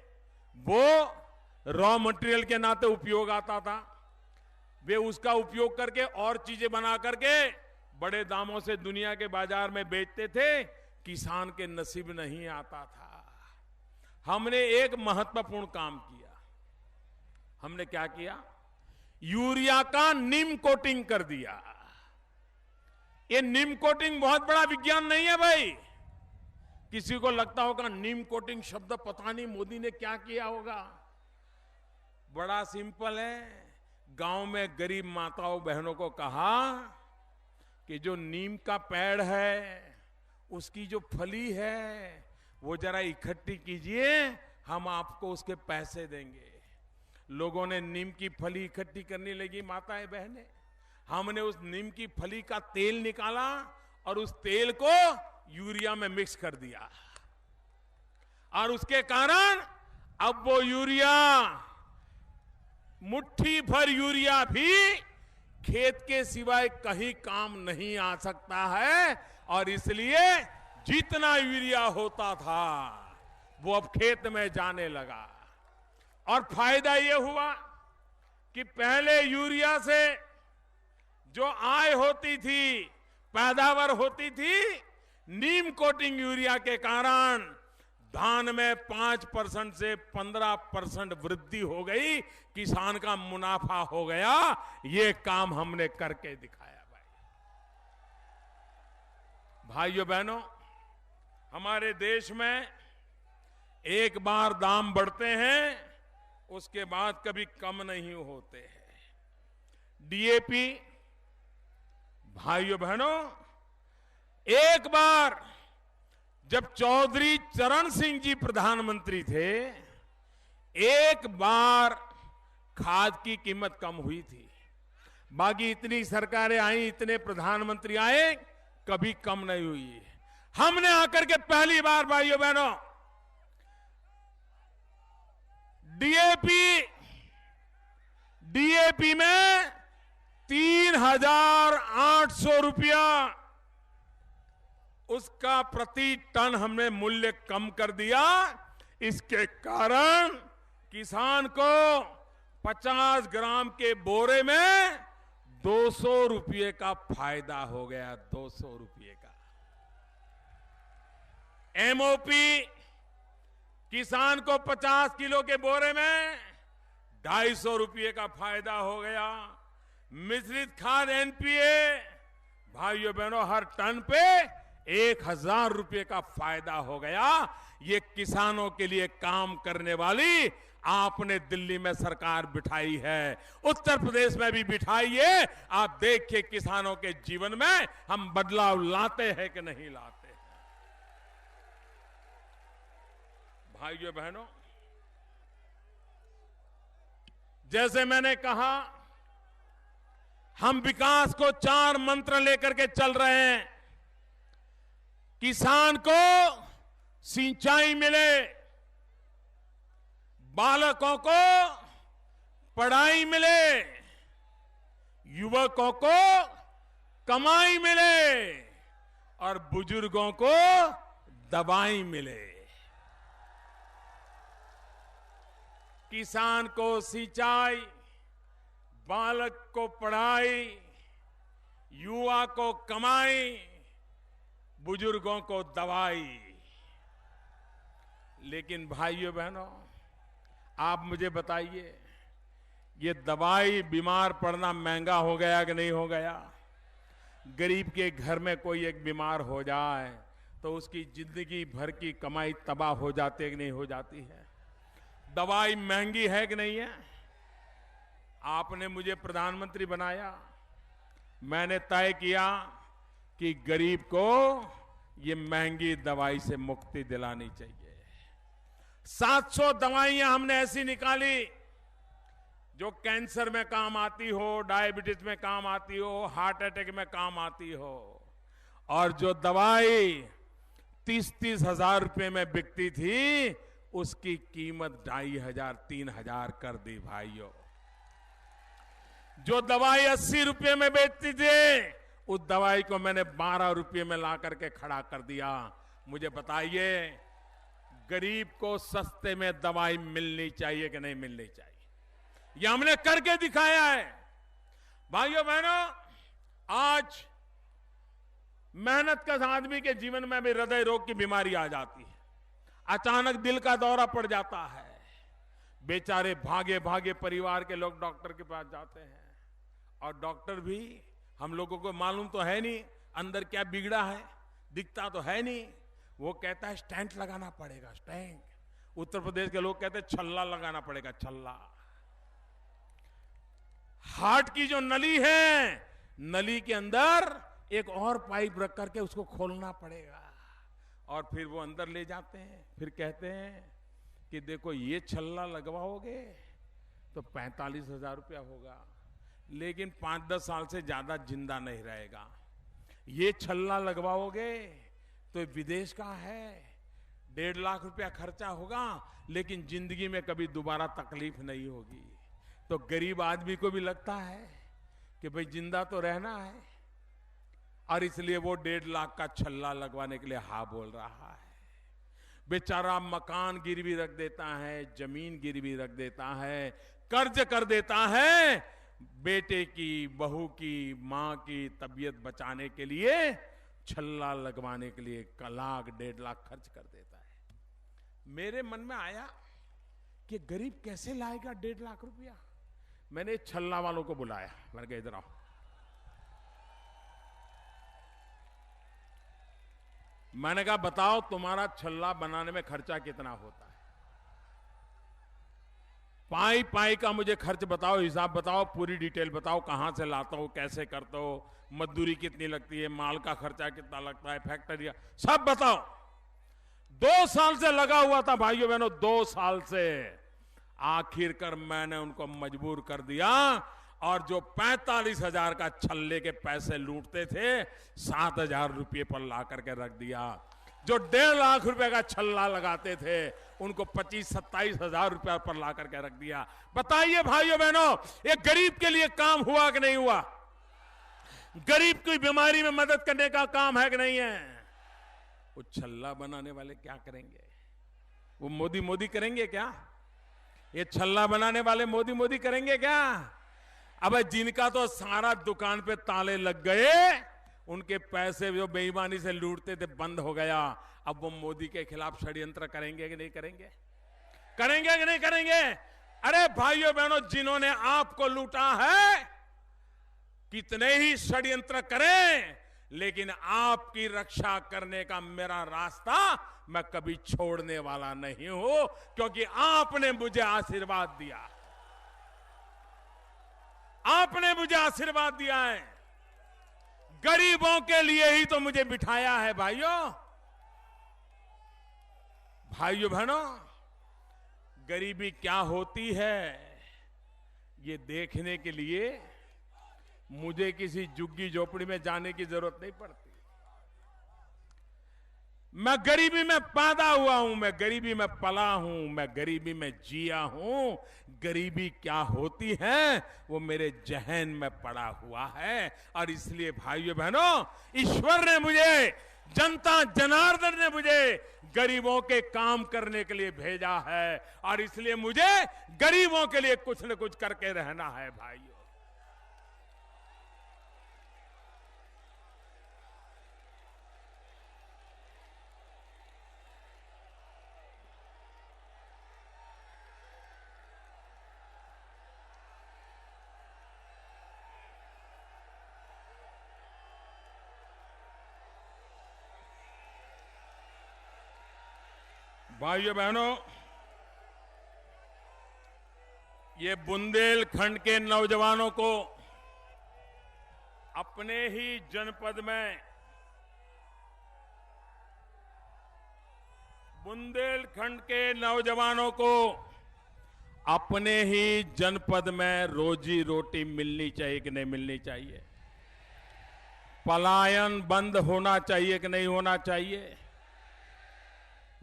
वो रॉ मटेरियल के नाते उपयोग आता था। वे उसका उपयोग करके और चीजें बना करके बड़े दामों से दुनिया के बाजार में बेचते थे। किसान के नसीब नहीं आता था। हमने एक महत्वपूर्ण काम किया। हमने क्या किया? यूरिया का नीम कोटिंग कर दिया। ये नीम कोटिंग बहुत बड़ा विज्ञान नहीं है भाई। किसी को लगता होगा नीम कोटिंग शब्द पता नहीं मोदी ने क्या किया होगा। बड़ा सिंपल है। गांव में गरीब माताओं बहनों को कहा कि जो नीम का पेड़ है उसकी जो फली है वो जरा इकट्ठी कीजिए, हम आपको उसके पैसे देंगे। लोगों ने नीम की फली इकट्ठी करने लगी, माताएं बहनें। हमने उस नीम की फली का तेल निकाला और उस तेल को यूरिया में मिक्स कर दिया और उसके कारण अब वो यूरिया, मुट्ठी भर यूरिया भी खेत के सिवाय कहीं काम नहीं आ सकता है। और इसलिए जितना यूरिया होता था वो अब खेत में जाने लगा। और फायदा ये हुआ कि पहले यूरिया से जो आय होती थी, पैदावार होती थी, नीम कोटिंग यूरिया के कारण धान में 5% से 15% वृद्धि हो गई। किसान का मुनाफा हो गया। ये काम हमने करके दिखाया भाइयों बहनों। हमारे देश में एक बार दाम बढ़ते हैं, उसके बाद कभी कम नहीं होते हैं। डीएपी, भाइयों बहनों, एक बार जब चौधरी चरण सिंह जी प्रधानमंत्री थे, एक बार खाद की कीमत कम हुई थी। बाकी इतनी सरकारें आई, इतने प्रधानमंत्री आए, कभी कम नहीं हुई। हमने आकर के पहली बार भाइयों बहनों डीएपी में 3,800 रुपया उसका प्रति टन हमने मूल्य कम कर दिया। इसके कारण किसान को 50 ग्राम के बोरे में 200 रुपये का फायदा हो गया। 200 रुपये का एमओपी, किसान को 50 किलो के बोरे में 250 रुपये का फायदा हो गया। मिश्रित खाद एनपीए, भाइयों बहनों, हर टन पे 1,000 रुपये का फायदा हो गया। ये किसानों के लिए काम करने वाली आपने दिल्ली में सरकार बिठाई है, उत्तर प्रदेश में भी बिठाई है। आप देखिए किसानों के जीवन में हम बदलाव लाते हैं कि नहीं लाते हैं। भाइयों बहनों, जैसे मैंने कहा, हम विकास को 4 मंत्र लेकर के चल रहे हैं। किसान को सिंचाई मिले, बालकों को पढ़ाई मिले, युवकों को कमाई मिले और बुजुर्गों को दवाई मिले। किसान को सिंचाई, बालक को पढ़ाई, युवा को कमाई, बुजुर्गों को दवाई। लेकिन भाइयों बहनों, आप मुझे बताइए, ये दवाई, बीमार पड़ना महंगा हो गया कि नहीं हो गया? गरीब के घर में कोई एक बीमार हो जाए तो उसकी जिंदगी भर की कमाई तबाह हो जाती है कि नहीं हो जाती है? दवाई महंगी है कि नहीं है? आपने मुझे प्रधानमंत्री बनाया, मैंने तय किया कि गरीब को ये महंगी दवाई से मुक्ति दिलानी चाहिए। 700 दवाइयां हमने ऐसी निकाली जो कैंसर में काम आती हो, डायबिटीज में काम आती हो, हार्ट अटैक में काम आती हो। और जो दवाई 30-30 हजार रुपए में बिकती थी, उसकी कीमत 2500 3000 कर दी भाइयों। जो दवाई 80 रुपये में बेचती थी, उस दवाई को मैंने 12 रुपये में ला करके खड़ा कर दिया। मुझे बताइए, गरीब को सस्ते में दवाई मिलनी चाहिए कि नहीं मिलनी चाहिए? यह हमने करके दिखाया है। भाइयों बहनों, आज मेहनत का आदमी के जीवन में भी हृदय रोग की बीमारी आ जाती है, अचानक दिल का दौरा पड़ जाता है। बेचारे भागे भागे परिवार के लोग डॉक्टर के पास जाते हैं, और डॉक्टर भी हम लोगों को मालूम तो है नहीं अंदर क्या बिगड़ा है, दिखता तो है नहीं। वो कहता है स्टेंट लगाना पड़ेगा, स्टेंट। उत्तर प्रदेश के लोग कहते हैं छल्ला लगाना पड़ेगा, छल्ला। हार्ट की जो नली है, नली के अंदर एक और पाइप रख करके उसको खोलना पड़ेगा, और फिर वो अंदर ले जाते हैं। फिर कहते हैं कि देखो ये छल्ला लगवाओगे तो 45,000 रुपया होगा, लेकिन 5-10 साल से ज्यादा जिंदा नहीं रहेगा। ये छल्ला लगवाओगे तो विदेश का है, 1.5 लाख रुपया खर्चा होगा, लेकिन जिंदगी में कभी दोबारा तकलीफ नहीं होगी। तो गरीब आदमी को भी लगता है कि भाई जिंदा तो रहना है, और इसलिए वो 1.5 लाख का छल्ला लगवाने के लिए हाँ बोल रहा है। बेचारा मकान गिरवी रख देता है, जमीन गिरवी रख देता है, कर्ज कर देता है, बेटे की, बहू की, मां की तबीयत बचाने के लिए, छल्ला लगवाने के लिए 1 लाख 1.5 लाख खर्च कर देता है। मेरे मन में आया कि गरीब कैसे लाएगा 1.5 लाख रुपया। मैंने छल्ला वालों को बुलाया, मैंने कहा इधर आओ। मैंने कहा बताओ तुम्हारा छल्ला बनाने में खर्चा कितना होता है? पाई पाई का मुझे खर्च बताओ, हिसाब बताओ, पूरी डिटेल बताओ, कहां से लाता हो, कैसे करते हो, मजदूरी कितनी लगती है, माल का खर्चा कितना लगता है, फैक्ट्री, सब बताओ। 2 साल से लगा हुआ था भाइयों बहनों, 2 साल से। आखिरकार मैंने उनको मजबूर कर दिया, और जो 45,000 का छल्ले के पैसे लूटते थे, 7,000 रुपये पर ला करके रख दिया। जो 1.5 लाख रुपए का छल्ला लगाते थे, उनको 25-27 हजार रुपया पर ला करके रख दिया। बताइए भाइयों बहनों, ये गरीब के लिए काम हुआ कि नहीं हुआ? गरीब की बीमारी में मदद करने का काम है कि नहीं है? वो छल्ला बनाने वाले क्या करेंगे? वो मोदी करेंगे क्या? ये छल्ला बनाने वाले मोदी करेंगे क्या? अब जिनका तो सारा दुकान पे ताले लग गए, उनके पैसे जो बेईमानी से लूटते थे बंद हो गया, अब वो मोदी के खिलाफ षड्यंत्र करेंगे कि नहीं करेंगे? करेंगे कि नहीं करेंगे? अरे भाइयों बहनों, जिन्होंने आपको लूटा है, कितने ही षड्यंत्र करें, लेकिन आपकी रक्षा करने का मेरा रास्ता मैं कभी छोड़ने वाला नहीं हूं, क्योंकि आपने मुझे आशीर्वाद दिया। आपने मुझे आशीर्वाद दिया है, गरीबों के लिए ही तो मुझे बिठाया है। भाइयों बहनों, गरीबी क्या होती है ये देखने के लिए मुझे किसी झुग्गी झोपड़ी में जाने की जरूरत नहीं पड़ती। मैं गरीबी में पैदा हुआ हूं, मैं गरीबी में पला हूं, मैं गरीबी में जिया हूं। गरीबी क्या होती है वो मेरे जहन में पड़ा हुआ है, और इसलिए भाइयों बहनों, ईश्वर ने मुझे, जनता जनार्दन ने मुझे गरीबों के काम करने के लिए भेजा है, और इसलिए मुझे गरीबों के लिए कुछ न कुछ करके रहना है। भाइयों बहनों, ये बुंदेलखंड के नौजवानों को अपने ही जनपद में, बुंदेलखंड के नौजवानों को अपने ही जनपद में रोजी रोटी मिलनी चाहिए कि नहीं मिलनी चाहिए? पलायन बंद होना चाहिए कि नहीं होना चाहिए?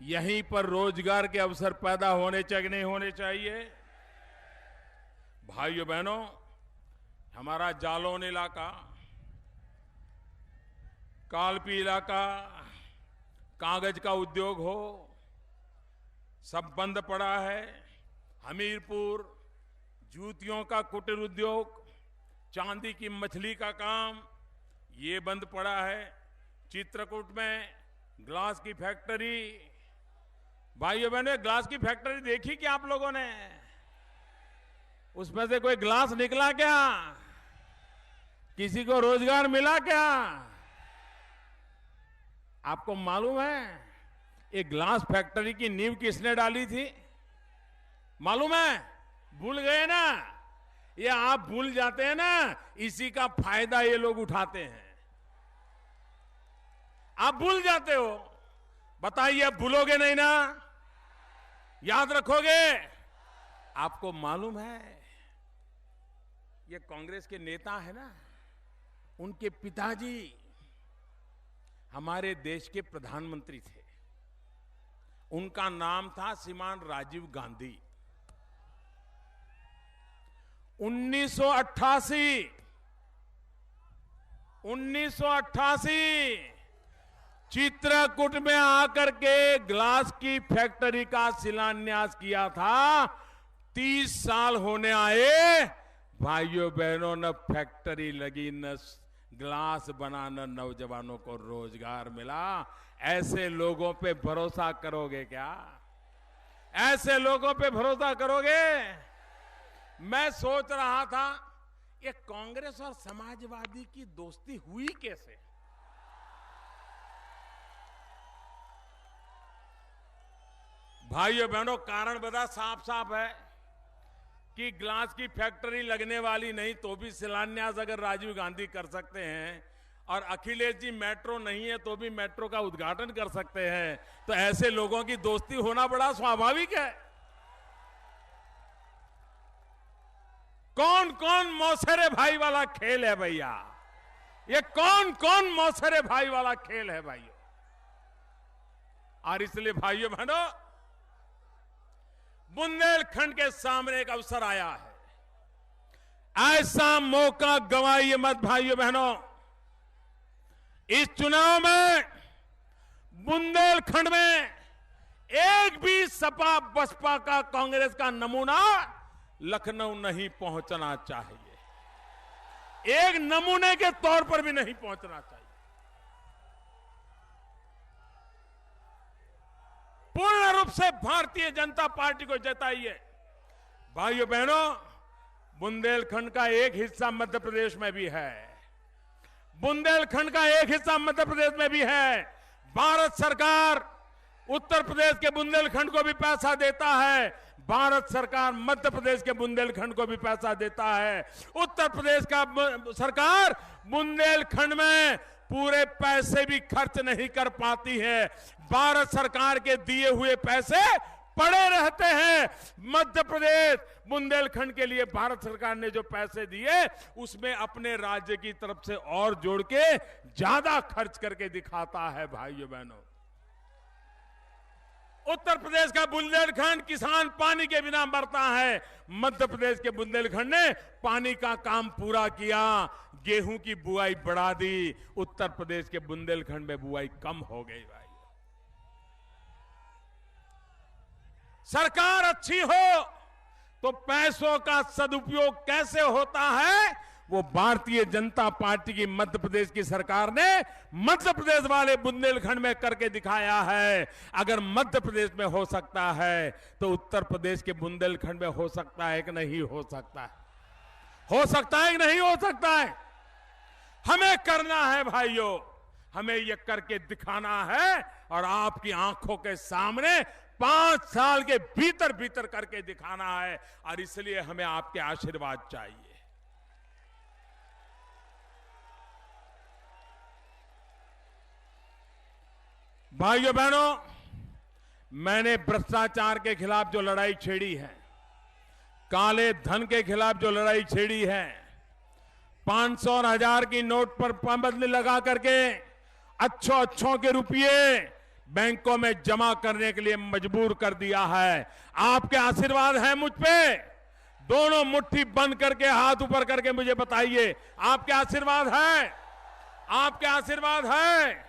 यहीं पर रोजगार के अवसर पैदा होने चाहिए नहीं होने चाहिए। भाइयों बहनों, हमारा जालौन इलाका, कालपी इलाका, कागज का उद्योग हो, सब बंद पड़ा है। हमीरपुर जूतियों का कुटीर उद्योग, चांदी की मछली का काम, ये बंद पड़ा है। चित्रकूट में ग्लास की फैक्ट्री, भाइयों बहनों, ग्लास की फैक्ट्री देखी क्या आप लोगों ने? उसमें से कोई ग्लास निकला क्या? किसी को रोजगार मिला क्या? आपको मालूम है ये ग्लास फैक्ट्री की नींव किसने डाली थी? मालूम है? भूल गए ना? ये आप भूल जाते हैं ना, इसी का फायदा ये लोग उठाते हैं। आप भूल जाते हो, बताइए अब भूलोगे नहीं ना? याद रखोगे? आपको मालूम है ये कांग्रेस के नेता है ना, उनके पिताजी हमारे देश के प्रधानमंत्री थे। उनका नाम था श्रीमान राजीव गांधी। 1988 चित्रकूट में आकर के ग्लास की फैक्ट्री का शिलान्यास किया था। 30 साल होने आए, भाइयों बहनों, न फैक्ट्री लगी, न ग्लास बनाना, नौजवानों को रोजगार मिला। ऐसे लोगों पे भरोसा करोगे क्या? ऐसे लोगों पे भरोसा करोगे? मैं सोच रहा था ये कांग्रेस और समाजवादी की दोस्ती हुई कैसे? भाइयों बहनों, कारण बड़ा साफ साफ है कि ग्लास की फैक्ट्री लगने वाली नहीं तो भी शिलान्यास अगर राजीव गांधी कर सकते हैं, और अखिलेश जी मेट्रो नहीं है तो भी मेट्रो का उद्घाटन कर सकते हैं, तो ऐसे लोगों की दोस्ती होना बड़ा स्वाभाविक है। कौन कौन मौसेरे भाई वाला खेल है भैया? ये कौन कौन मौसेरे भाई वाला खेल है भाइयों? और इसलिए भाइयों बहनों, बुंदेलखंड के सामने एक अवसर आया है। ऐसा मौका गंवाइए मत भाइयों बहनों। इस चुनाव में बुंदेलखंड में एक भी सपा बसपा का कांग्रेस का नमूना लखनऊ नहीं पहुंचना चाहिए। एक नमूने के तौर पर भी नहीं पहुंचना चाहिए। पूर्ण रूप से भारतीय जनता पार्टी को जिताइए। भाइयों बहनों, बुंदेलखंड का एक हिस्सा मध्य प्रदेश में भी है। बुंदेलखंड का एक हिस्सा मध्य प्रदेश में भी है। भारत सरकार उत्तर प्रदेश के बुंदेलखंड को भी पैसा देता है। भारत सरकार मध्य प्रदेश के बुंदेलखंड को भी पैसा देता है। उत्तर प्रदेश का सरकार बुंदेलखंड में पूरे पैसे भी खर्च नहीं कर पाती है। भारत सरकार के दिए हुए पैसे पड़े रहते हैं। मध्य प्रदेश बुंदेलखंड के लिए भारत सरकार ने जो पैसे दिए उसमें अपने राज्य की तरफ से और जोड़ के ज्यादा खर्च करके दिखाता है। भाइयों बहनों, उत्तर प्रदेश का बुंदेलखंड किसान पानी के बिना मरता है। मध्य प्रदेश के बुंदेलखंड ने पानी का काम पूरा किया, गेहूं की बुआई बढ़ा दी। उत्तर प्रदेश के बुंदेलखंड में बुआई कम हो गई। भाई, सरकार अच्छी हो तो पैसों का सदुपयोग कैसे होता है, वो भारतीय जनता पार्टी की मध्य प्रदेश की सरकार ने मध्य प्रदेश वाले बुंदेलखंड में करके दिखाया है। अगर मध्य प्रदेश में हो सकता है तो उत्तर प्रदेश के बुंदेलखंड में हो सकता है कि नहीं हो सकता है? हो सकता है कि नहीं हो सकता है? हमें करना है भाइयों, हमें ये करके दिखाना है। और आपकी आंखों के सामने 5 साल के भीतर भीतर करके दिखाना है। और इसलिए हमें आपके आशीर्वाद चाहिए। भाइयों बहनों, मैंने भ्रष्टाचार के खिलाफ जो लड़ाई छेड़ी है, काले धन के खिलाफ जो लड़ाई छेड़ी है, 500 और 1000 की नोट पर पाबंदी लगा करके अच्छों के रुपये बैंकों में जमा करने के लिए मजबूर कर दिया है। आपके आशीर्वाद है मुझ पे? दोनों मुट्ठी बंद करके हाथ ऊपर करके मुझे बताइए, आपके आशीर्वाद है? आपके आशीर्वाद है?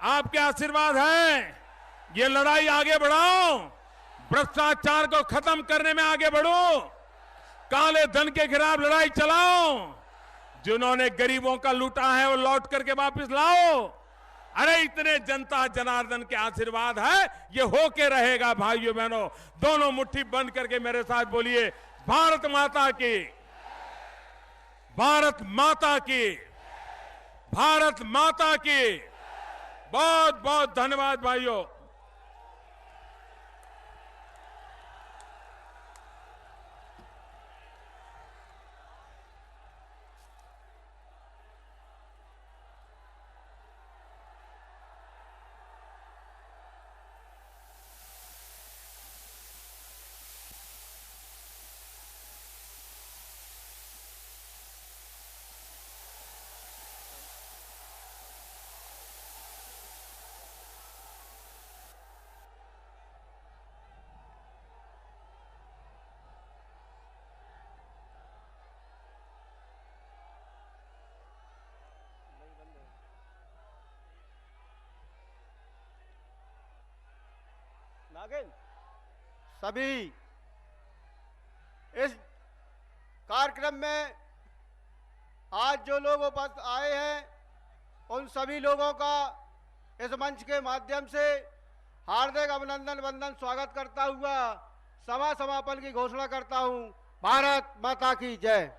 आपके आशीर्वाद है? ये लड़ाई आगे बढ़ाओ, भ्रष्टाचार को खत्म करने में आगे बढ़ो, काले धन के खिलाफ लड़ाई चलाओ, जिन्होंने गरीबों का लूटा है वो लौट करके वापस लाओ। अरे इतने जनता जनार्दन के आशीर्वाद है, ये होके रहेगा। भाइयों बहनों, दोनों मुट्ठी बंद करके मेरे साथ बोलिए, भारत माता की, भारत माता की, भारत माता की। बहुत बहुत धन्यवाद भाइयों।
नागिन, सभी इस कार्यक्रम में आज जो लोग उपस्थित आए हैं उन सभी लोगों का इस मंच के माध्यम से हार्दिक अभिनंदन वंदन स्वागत करता हुआ सभा समापन की घोषणा करता हूं। भारत माता की जय।